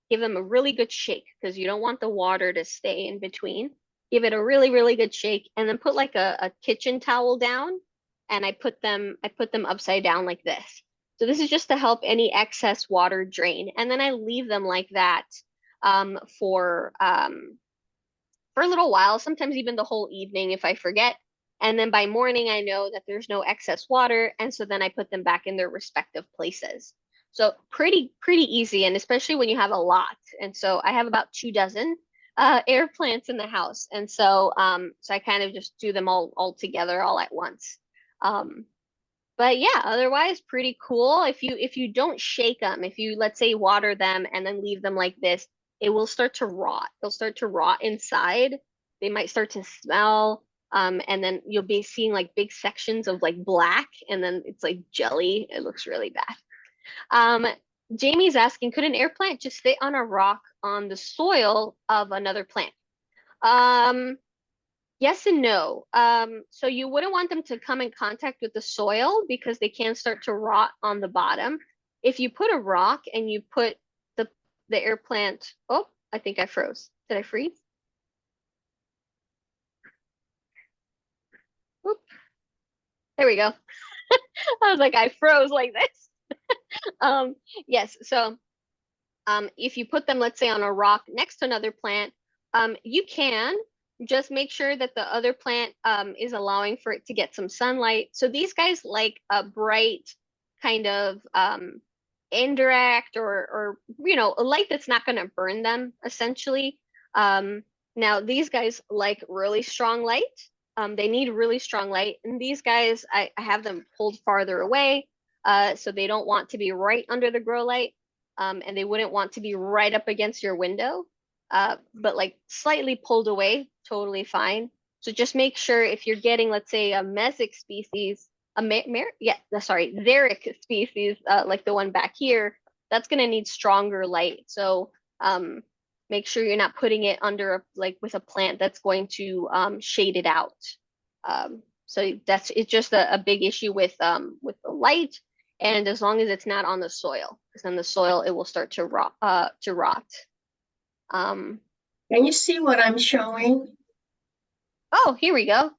Speaker 4: give them a really good shake because you don't want the water to stay in between. Give it a really, really good shake, and then put like a kitchen towel down, and I put them upside down like this. So this is just to help any excess water drain. And then I leave them like that for a little while, sometimes even the whole evening if I forget. And then by morning, I know that there's no excess water. And so then I put them back in their respective places. So pretty easy. And especially when you have a lot. And so I have about 2 dozen air plants in the house. And so, so I kind of just do them all together all at once. But yeah, otherwise pretty cool. If you don't shake them, if you, let's say, water them and then leave them like this, it will start to rot. They'll start to rot inside. They might start to smell. And then you'll be seeing like big sections of like black, and then it's like jelly. It looks really bad. Jamie's asking, could an air plant just stay on a rock on the soil of another plant? Yes and no. So you wouldn't want them to come in contact with the soil because they can start to rot on the bottom. If you put a rock and you put the air plant, oh, I think I froze. Did I freeze? Oop. There we go. I was like, I froze like this. Yes, so if you put them, let's say, on a rock next to another plant, you can just make sure that the other plant is allowing for it to get some sunlight. So these guys like a bright kind of indirect or a light that's not going to burn them essentially. Now these guys like really strong light. They need really strong light. And these guys, I have them pulled farther away, so they don't want to be right under the grow light, and they wouldn't want to be right up against your window, but like slightly pulled away, totally fine. So just make sure if you're getting, let's say, a mesic species, xeric species, like the one back here, that's going to need stronger light. So make sure you're not putting it under like with a plant that's going to shade it out. So it's just a big issue with the light, and as long as it's not on the soil, because then the soil it will start to rot.
Speaker 5: Can you see what I'm showing?
Speaker 4: Oh, here we go.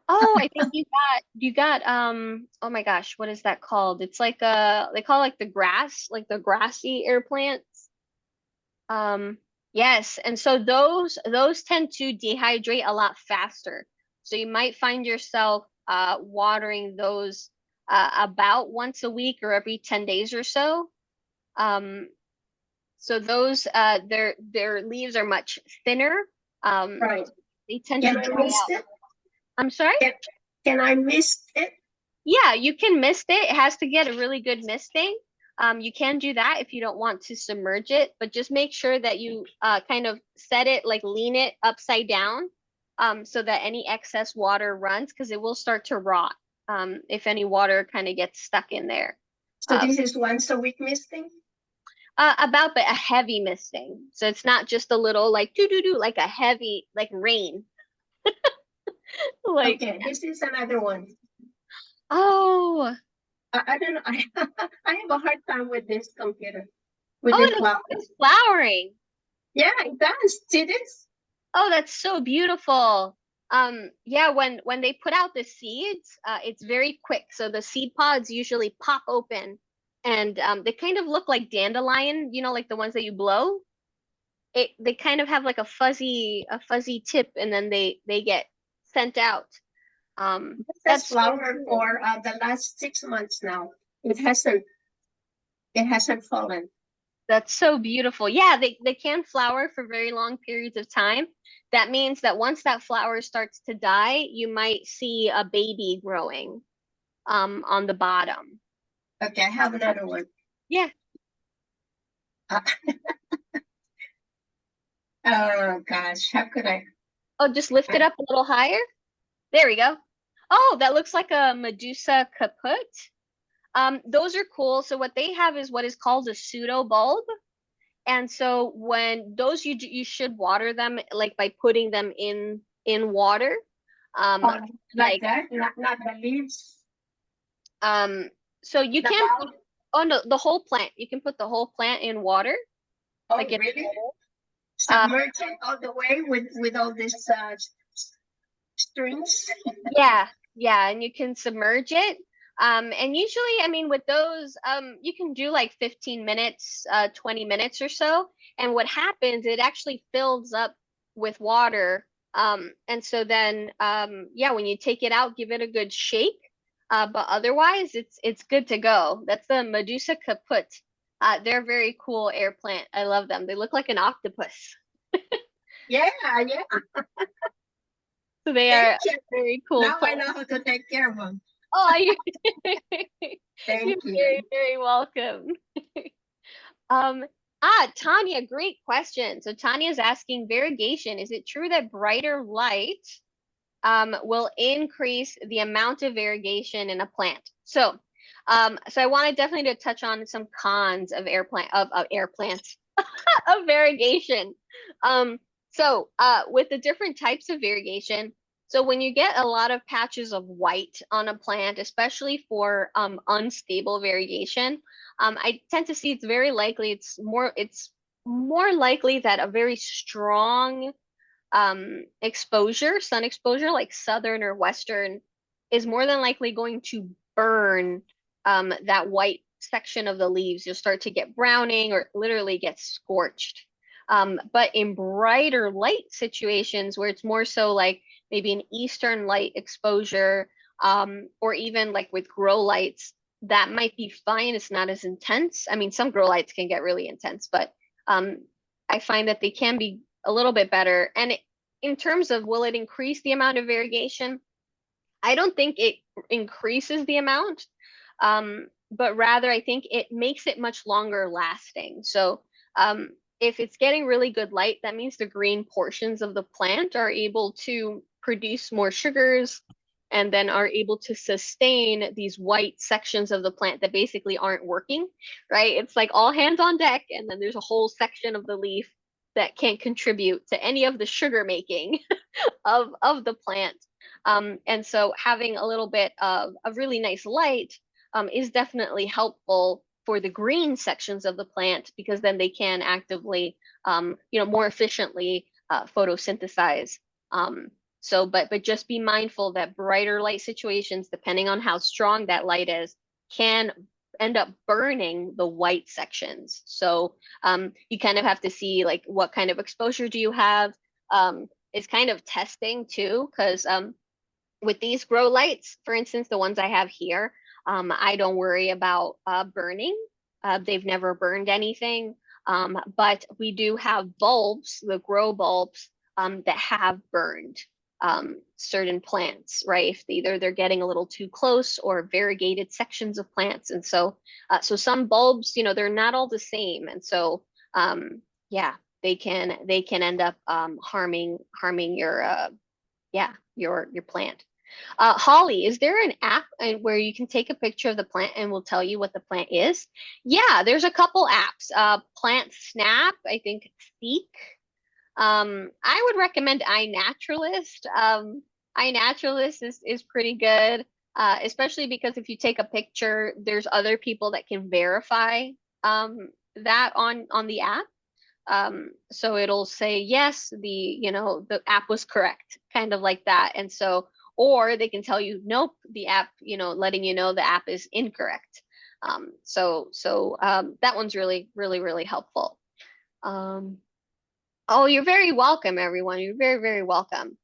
Speaker 4: Oh, I think you got oh my gosh, what is that called? It's like they call it like the grass, like the grassy air plants. Yes, and so those tend to dehydrate a lot faster. So you might find yourself watering those about once a week or every 10 days or so. So those their leaves are much thinner.
Speaker 5: Right.
Speaker 4: They tend
Speaker 5: Can
Speaker 4: to
Speaker 5: I
Speaker 4: dry
Speaker 5: mist
Speaker 4: out.
Speaker 5: it?
Speaker 4: I'm sorry?
Speaker 5: Can I mist it?
Speaker 4: Yeah, you can mist it. It has to get a really good misting. You can do that if you don't want to submerge it, but just make sure that you kind of set it, like lean it upside down, so that any excess water runs, because it will start to rot if any water kind of gets stuck in there.
Speaker 5: So this is once a week misting?
Speaker 4: But a heavy misting. So it's not just a little like do like a heavy like rain. Like,
Speaker 5: Okay, this is another one.
Speaker 4: oh,
Speaker 5: I don't know. I have a hard time with this computer. With
Speaker 4: oh,
Speaker 5: the clock.
Speaker 4: it's flowering.
Speaker 5: Yeah, it does. See this?
Speaker 4: Oh, that's so beautiful. Yeah, when they put out the seeds, it's very quick. So the seed pods usually pop open, and they kind of look like dandelion, like the ones that you blow. They kind of have like a fuzzy tip, and then they get sent out.
Speaker 5: This has
Speaker 4: That's so
Speaker 5: flowered
Speaker 4: cool.
Speaker 5: for the last 6 months now. It hasn't fallen.
Speaker 4: That's so beautiful. Yeah, they can flower for very long periods of time. That means that once that flower starts to die, you might see a baby growing on the bottom.
Speaker 5: Okay, I have another one.
Speaker 4: Yeah.
Speaker 5: Uh, oh gosh, how could I?
Speaker 4: Oh, just lift it up a little higher. There we go. Oh, that looks like a Medusa caput. Those are cool. So what they have is what is called a pseudo bulb. And so when those you should water them like by putting them in water.
Speaker 5: Oh,
Speaker 4: Like
Speaker 5: like that, not the leaves.
Speaker 4: so you
Speaker 5: The
Speaker 4: can
Speaker 5: bulb?
Speaker 4: oh no, the whole plant. You can put the whole plant in water.
Speaker 5: Oh,
Speaker 4: Like in a
Speaker 5: really?
Speaker 4: bowl.
Speaker 5: Submerge it all the way with all these strings.
Speaker 4: Yeah, and you can submerge it. And usually, I mean, with those, you can do like 15 minutes, 20 minutes or so. And what happens, it actually fills up with water. And so then, yeah, when you take it out, give it a good shake. But otherwise, it's good to go. That's the Medusa caput. They're very cool air plant. I love them. They look like an octopus.
Speaker 5: Yeah.
Speaker 4: So they are
Speaker 5: Thank you.
Speaker 4: very cool
Speaker 5: Now I
Speaker 4: plant.
Speaker 5: know how to take care of them.
Speaker 4: Oh,
Speaker 5: Thank
Speaker 4: you're
Speaker 5: you.
Speaker 4: very, very welcome. Tanya, great question. So Tanya's asking variegation. Is it true that brighter light will increase the amount of variegation in a plant? So I wanted definitely to touch on some cons of air plants of variegation. With the different types of variegation, so when you get a lot of patches of white on a plant, especially for unstable variegation, I tend to see it's very likely it's more likely that a very strong exposure, sun exposure, like southern or western, is more than likely going to burn that white section of the leaves. You'll start to get browning or literally get scorched. But in brighter light situations where it's more so like maybe an eastern light exposure, or even like with grow lights, that might be fine. It's not as intense. I mean, some grow lights can get really intense, but I find that they can be a little bit better. And in terms of will it increase the amount of variegation, I don't think it increases the amount, but rather I think it makes it much longer lasting. So if it's getting really good light, that means the green portions of the plant are able to produce more sugars and then are able to sustain these white sections of the plant that basically aren't working, right? It's like all hands on deck, and then there's a whole section of the leaf that can't contribute to any of the sugar making of the plant. And so having a little bit of a really nice light is definitely helpful for the green sections of the plant, because then they can actively, more efficiently photosynthesize. But just be mindful that brighter light situations, depending on how strong that light is, can end up burning the white sections. So you kind of have to see like what kind of exposure do you have. It's kind of testing too, because with these grow lights, for instance, the ones I have here, I don't worry about burning. They've never burned anything. But we do have bulbs, the grow bulbs, that have burned certain plants, right? If either they're getting a little too close, or variegated sections of plants. And so some bulbs, they're not all the same. And so yeah, they can end up harming your your plant. Holly, is there an app where you can take a picture of the plant and will tell you what the plant is? Yeah, there's a couple apps. Plant Snap, I think Seek. I would recommend iNaturalist. iNaturalist is pretty good, especially because if you take a picture, there's other people that can verify that on the app. So it'll say, yes, the app was correct, kind of like that. And so, or they can tell you, nope, the app, letting you know the app is incorrect. So that one's really, really, really helpful. Oh, you're very welcome, everyone. You're very, very welcome.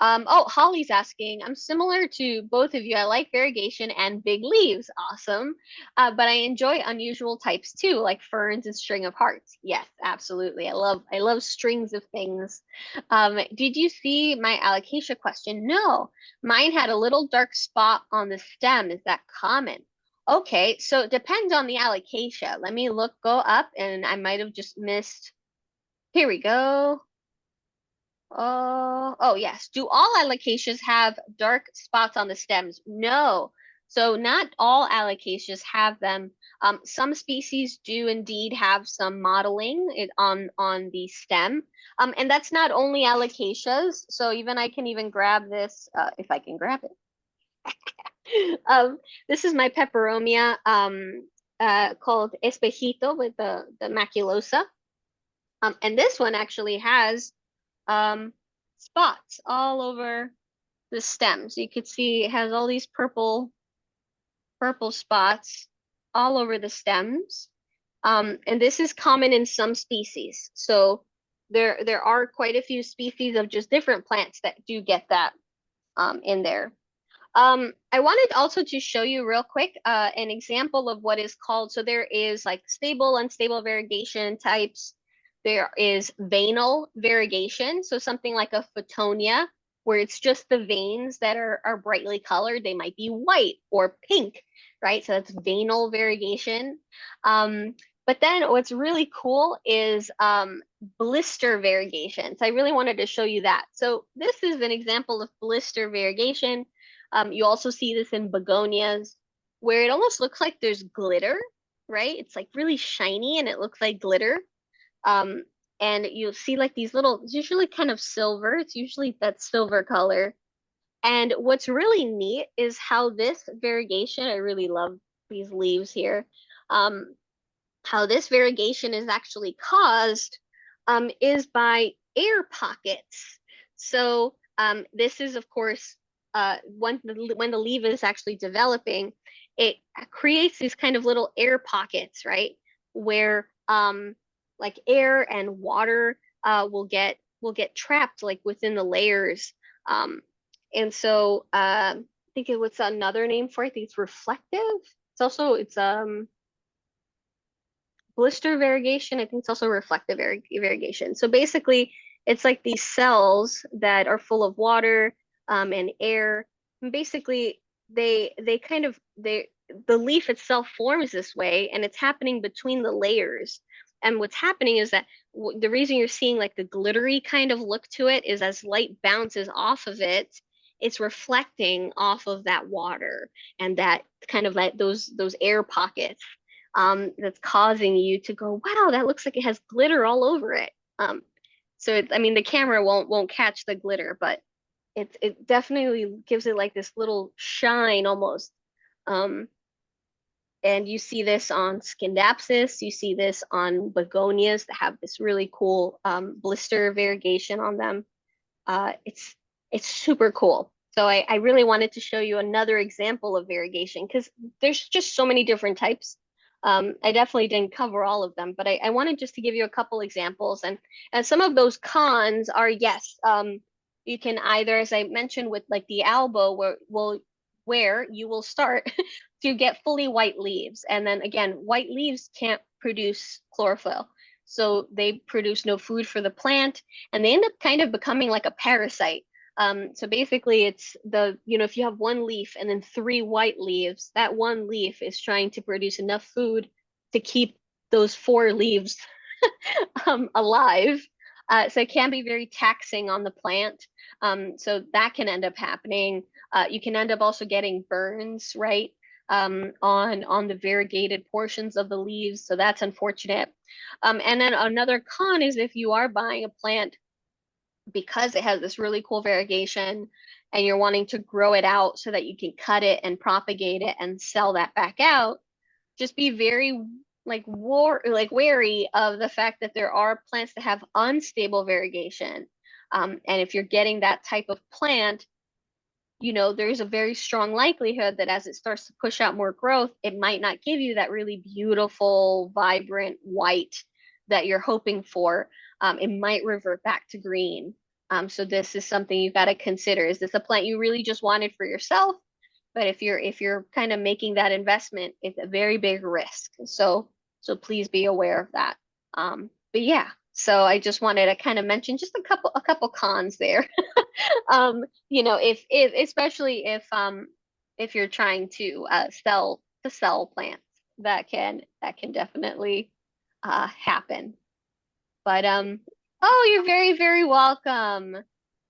Speaker 4: Oh, Holly's asking, I'm similar to both of you. I like variegation and big leaves. Awesome. But I enjoy unusual types too, like ferns and string of hearts. Yes, absolutely. I love strings of things. Did you see my alocasia question? No, mine had a little dark spot on the stem. Is that common? Okay, so it depends on the alocasia. Let me go up, and I might have just missed. Here we go. Oh yes. Do all alocasias have dark spots on the stems? No. So not all alocasias have them. Some species do indeed have some mottling on the stem. And that's not only alocasias. So I can even grab this if I can grab it. This is my peperomia called espejito with the maculosa. And this one actually has spots all over the stem. So you could see it has all these purple spots all over the stems. And this is common in some species. So there are quite a few species of just different plants that do get that in there. I wanted also to show you real quick an example of what is called, so there is like stable, unstable variegation types. There is veinal variegation, so something like a photonia, where it's just the veins that are brightly colored. They might be white or pink, right? So that's veinal variegation. But then what's really cool is blister variegation. So I really wanted to show you that. So this is an example of blister variegation. You also see this in begonias, where it almost looks like there's glitter, right? It's like really shiny and it looks like glitter. And you'll see like these little, it's usually kind of silver. It's usually that silver color. And what's really neat is how this variegation, I really love these leaves here, how this variegation is actually caused is by air pockets. So this is, of course, when the leaf is actually developing, it creates these kind of little air pockets, right? Where like air and water will get trapped like within the layers. And so I think what's another name for it? I think it's reflective. It's blister variegation. I think it's also reflective variegation. So basically, it's like these cells that are full of water and air. And basically, they kind of they the leaf itself forms this way, and it's happening between the layers. And what's happening is that the reason you're seeing like the glittery kind of look to it is as light bounces off of it, it's reflecting off of that water and that kind of like those air pockets that's causing you to go, wow, that looks like it has glitter all over it. So I mean, the camera won't catch the glitter, but it definitely gives it like this little shine almost. Um, and you see this on Scindapsus, you see this on begonias that have this really cool blister variegation on them. It's super cool. So I really wanted to show you another example of variegation because there's just so many different types. I definitely didn't cover all of them, but I wanted just to give you a couple examples. And some of those cons are, yes, you can either, as I mentioned with like the albo, where you will start to get fully white leaves. And then again, white leaves can't produce chlorophyll. So they produce no food for the plant and they end up kind of becoming like a parasite. So basically it's if you have one leaf and then three white leaves, that one leaf is trying to produce enough food to keep those four leaves alive. So it can be very taxing on the plant. So that can end up happening. You can end up also getting burns, right? On the variegated portions of the leaves. So that's unfortunate. And then another con is if you are buying a plant because it has this really cool variegation and you're wanting to grow it out so that you can cut it and propagate it and sell that back out, just be very wary of the fact that there are plants that have unstable variegation. And if you're getting that type of plant, there's a very strong likelihood that as it starts to push out more growth, it might not give you that really beautiful, vibrant white that you're hoping for. It might revert back to green. So this is something you've got to consider. Is this a plant you really just wanted for yourself? But if you're kind of making that investment, it's a very big risk. So please be aware of that. But yeah, so I just wanted to kind of mention just a couple cons there. If especially if you're trying to sell plants, that can definitely happen. But oh, you're very, very welcome.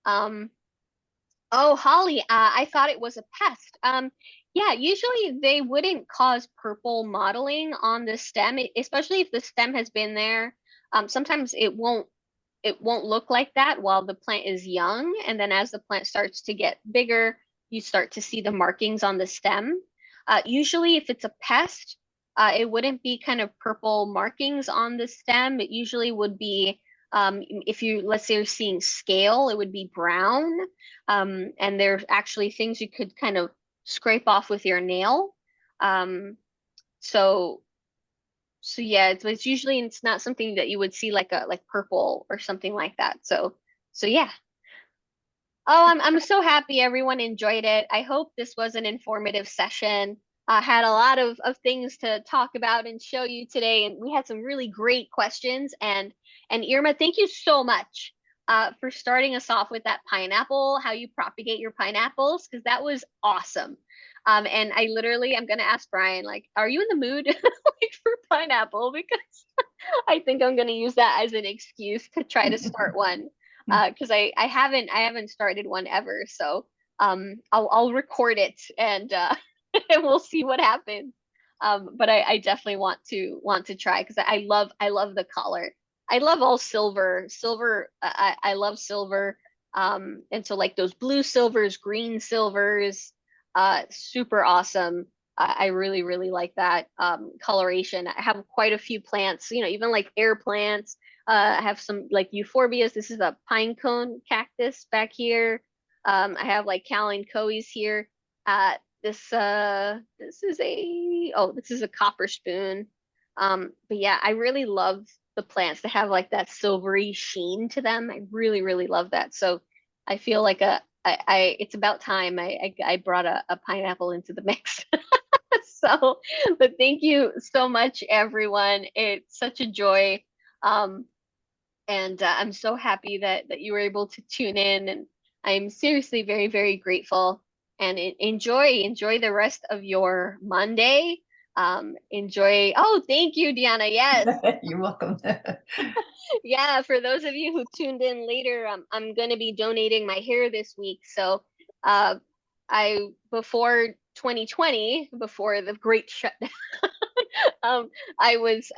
Speaker 4: Um, oh, Holly, I thought it was a pest. Yeah, usually they wouldn't cause purple mottling on the stem, especially if the stem has been there. Sometimes it won't look like that while the plant is young, and then as the plant starts to get bigger, you start to see the markings on the stem. Usually, if it's a pest, it wouldn't be kind of purple markings on the stem. It usually would be, if let's say you're seeing scale, it would be brown. And there's actually things you could kind of scrape off with your nail. So yeah, it's usually it's not something that you would see like purple or something like that. So yeah. Oh, I'm so happy everyone enjoyed it. I hope this was an informative session. I had a lot of things to talk about and show you today, and we had some really great questions. And Irma, thank you so much for starting us off with that pineapple, how you propagate your pineapples, because that was awesome. And I'm gonna ask Brian, like, are you in the mood like for pineapple? Because I think I'm gonna use that as an excuse to try to start one. Because I haven't started one ever. So I'll record it and and we'll see what happens. But I definitely want to try because I love the color. I love all silver. I love silver. And so like those blue silvers, green silvers, super awesome. I really, really like that coloration. I have quite a few plants, even like air plants. I have some like euphorbias. This is a pine cone cactus back here. I have like kalanchoes here. This is a copper spoon. But yeah, I really love the plants that have like that silvery sheen to them. I really, really love that. So I feel like it's about time I brought a pineapple into the mix. So, but thank you so much, everyone. It's such a joy. Um, And I'm so happy that you were able to tune in, and I'm seriously very, very grateful. And enjoy the rest of your Monday. Enjoy. Oh, thank you, Deanna. Yes.
Speaker 3: You're welcome.
Speaker 4: Yeah, for those of you who tuned in later, I'm going to be donating my hair this week. So, uh, before 2020, before the great shutdown, I was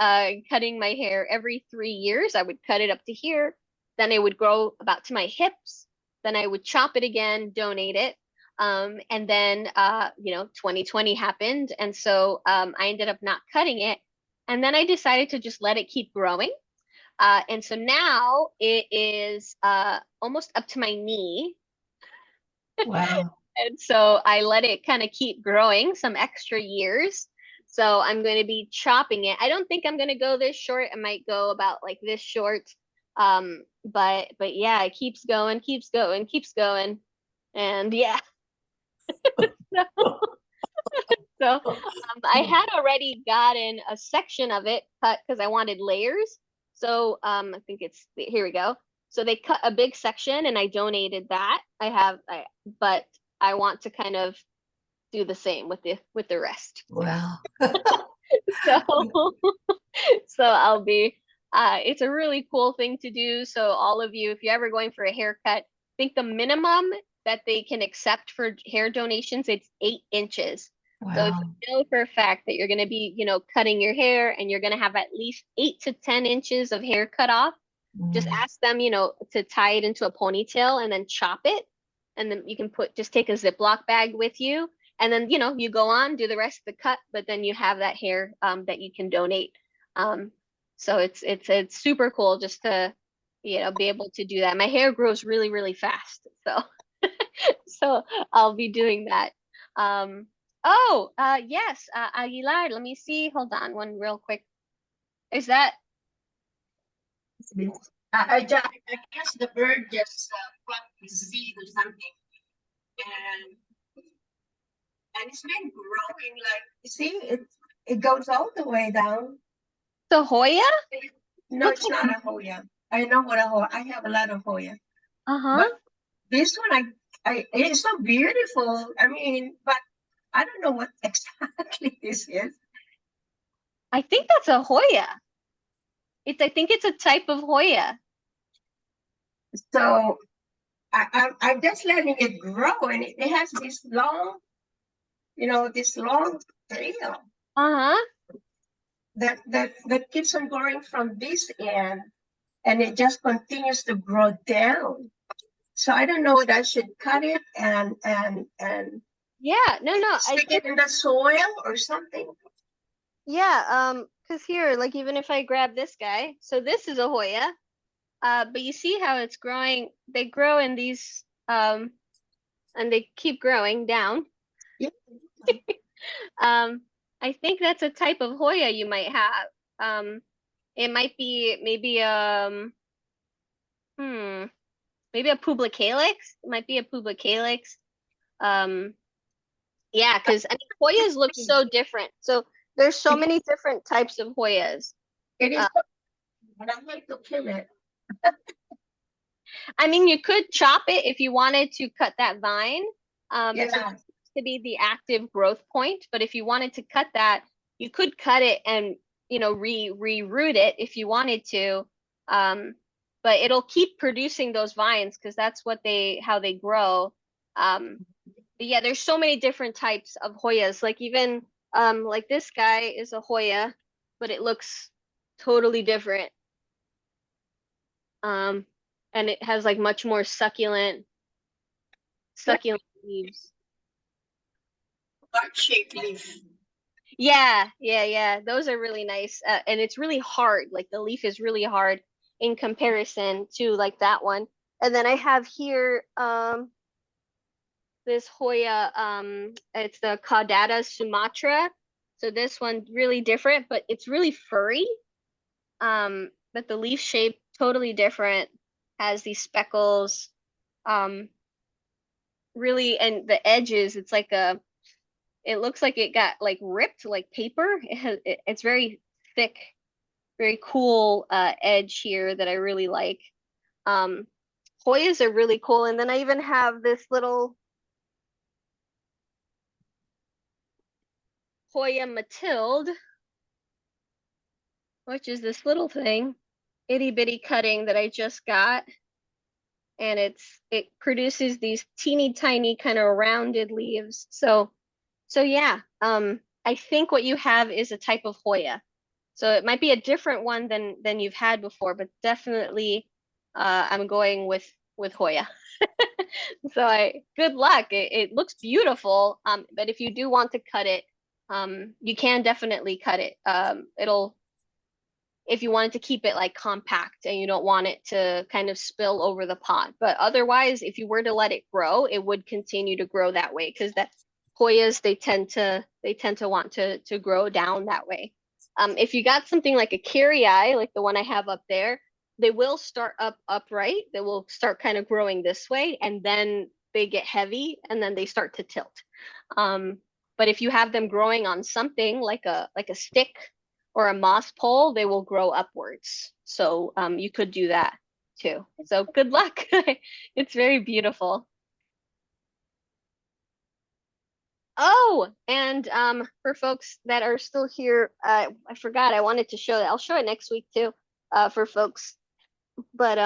Speaker 4: cutting my hair every 3 years. I would cut it up to here, then it would grow about to my hips, then I would chop it again, donate it. And then 2020 happened, and so I ended up not cutting it. And then I decided to just let it keep growing. And so now it is almost up to my knee.
Speaker 3: Wow.
Speaker 4: And so I let it kind of keep growing some extra years. So I'm going to be chopping it. I don't think I'm going to go this short. I might go about like this short. But yeah, it keeps going, keeps going, keeps going. And yeah. So I had already gotten a section of it cut because I wanted layers. So I think it's here we go. So they cut a big section and I donated that. But I want to kind of do the same with the rest.
Speaker 3: Wow.
Speaker 4: So so I'll be it's a really cool thing to do. So all of you, if you're ever going for a haircut, I think the minimum that they can accept for hair donations, it's 8 inches. So if
Speaker 3: Wow.
Speaker 4: you know for a fact that you're going to be, cutting your hair and you're going to have at least 8 to 10 inches of hair cut off, just
Speaker 3: Mm.
Speaker 4: ask them, to tie it into a ponytail and then chop it. And then you can just take a Ziploc bag with you. And then, you go on, do the rest of the cut, but then you have that hair that you can donate. So it's super cool just to, be able to do that. My hair grows really, really fast. So so I'll be doing that. Yes, Aguilar, let me see. Hold on one real quick. Is that
Speaker 5: I guess the bird just plucked the seed or something, and it's been growing like you see it goes all the way down.
Speaker 4: the Hoya?
Speaker 5: No, it's not a Hoya. I know what a Hoya. I have a lot of Hoya,
Speaker 4: Uh-huh.
Speaker 5: but this one it's so beautiful. I mean, but I don't know what exactly this is.
Speaker 4: I think that's a Hoya. I think it's a type of Hoya.
Speaker 5: So I'm just letting it grow, and it has this long, this long tail
Speaker 4: Uh-huh.
Speaker 5: that keeps on growing from this end, and it just continues to grow down. So I don't know whether I should cut it and
Speaker 4: Yeah, no, I
Speaker 5: stick
Speaker 4: think
Speaker 5: it in the soil or something.
Speaker 4: yeah, because here, like even if I grab this guy, so this is a Hoya. But you see how it's growing, they grow in these and they keep growing down.
Speaker 5: Yeah.
Speaker 4: I think that's a type of Hoya you might have. It might be maybe a publicalyx. It might be a publicalyx. Um, yeah, because I mean Hoyas look so different. So there's so many different types of Hoyas.
Speaker 5: It is, but I hate to kill it.
Speaker 4: I mean, you could chop it if you wanted to cut that vine. So
Speaker 5: Yeah.
Speaker 4: that seems to be the active growth point. But if you wanted to cut that, you could cut it and re-root it if you wanted to. But it'll keep producing those vines because that's how they grow. But yeah, there's so many different types of Hoyas. Like even like this guy is a Hoya, but it looks totally different. And it has like much more succulent leaves.
Speaker 5: Heart-shaped leaf.
Speaker 4: Yeah. Those are really nice. And it's really hard. Like the leaf is really hard in comparison to like that one. And then I have here this Hoya, it's the Caudata Sumatra. So this one really different, but it's really furry. But the leaf shape totally different, has these speckles. Really, and the edges, it looks like it got like ripped like paper. It's very thick. very cool edge here that I really like. Hoyas are really cool. And then I even have this little Hoya Matilde, which is this little thing, itty bitty cutting that I just got. And it produces these teeny tiny kind of rounded leaves. So yeah, I think what you have is a type of Hoya. So it might be a different one than you've had before, but definitely I'm going with Hoya. So good luck. It looks beautiful. But if you do want to cut it, you can definitely cut it. If you wanted to keep it like compact and you don't want it to kind of spill over the pot. But otherwise, if you were to let it grow, it would continue to grow that way because that Hoyas, they tend to want to grow down that way. If you got something like a carry-eye, like the one I have up there, they will start upright. They will start kind of growing this way, and then they get heavy, and then they start to tilt. But if you have them growing on something like a stick or a moss pole, they will grow upwards. So you could do that too. So good luck. It's very beautiful. Oh, and for folks that are still here, I forgot I wanted to show that. I'll show it next week too, for folks. But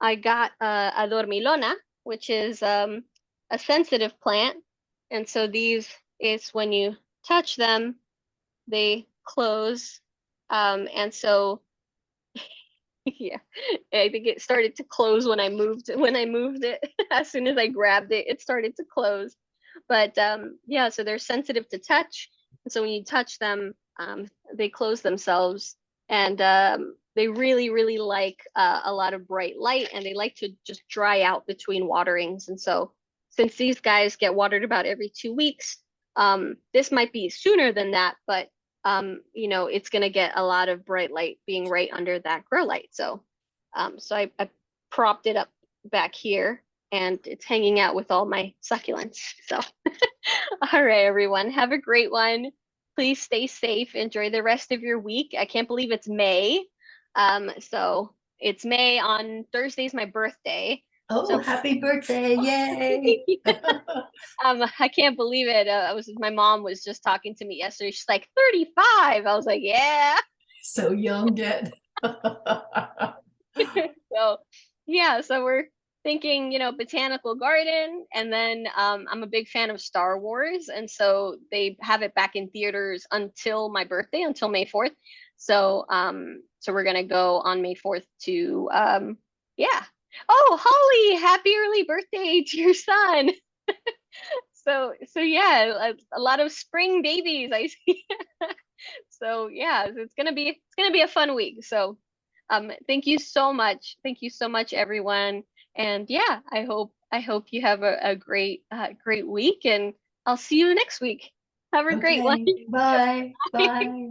Speaker 4: I got a dormilona, which is a sensitive plant, and so these is when you touch them, they close, and so yeah, I think it started to close when I moved it. As soon as I grabbed it, it started to close. But yeah, so they're sensitive to touch. And so when you touch them, they close themselves. And they really, really like a lot of bright light, and they like to just dry out between waterings. And so since these guys get watered about every 2 weeks, this might be sooner than that, but you know, it's going to get a lot of bright light being right under that grow light. So I propped it up back here, and it's hanging out with all my succulents. So all right, everyone, have a great one. Please stay safe. Enjoy the rest of your week. I can't believe it's May. So it's May. On Thursday's my birthday.
Speaker 3: Oh,
Speaker 4: So
Speaker 3: happy birthday. Yay.
Speaker 4: I can't believe it. My mom was just talking to me yesterday. She's like 35. I was like, yeah.
Speaker 3: So young yet.
Speaker 4: So yeah, so we're thinking, you know, botanical garden, and then I'm a big fan of Star Wars, and so they have it back in theaters until my birthday, until May 4th. So so we're gonna go on May 4th to yeah. Oh, Holly, happy early birthday to your son. So yeah, a lot of spring babies I see. So yeah, it's gonna be a fun week. So thank you so much. Thank you so much, everyone. And yeah, I hope you have a great great week, and I'll see you next week. Have a great one.
Speaker 3: Okay. Bye. Bye.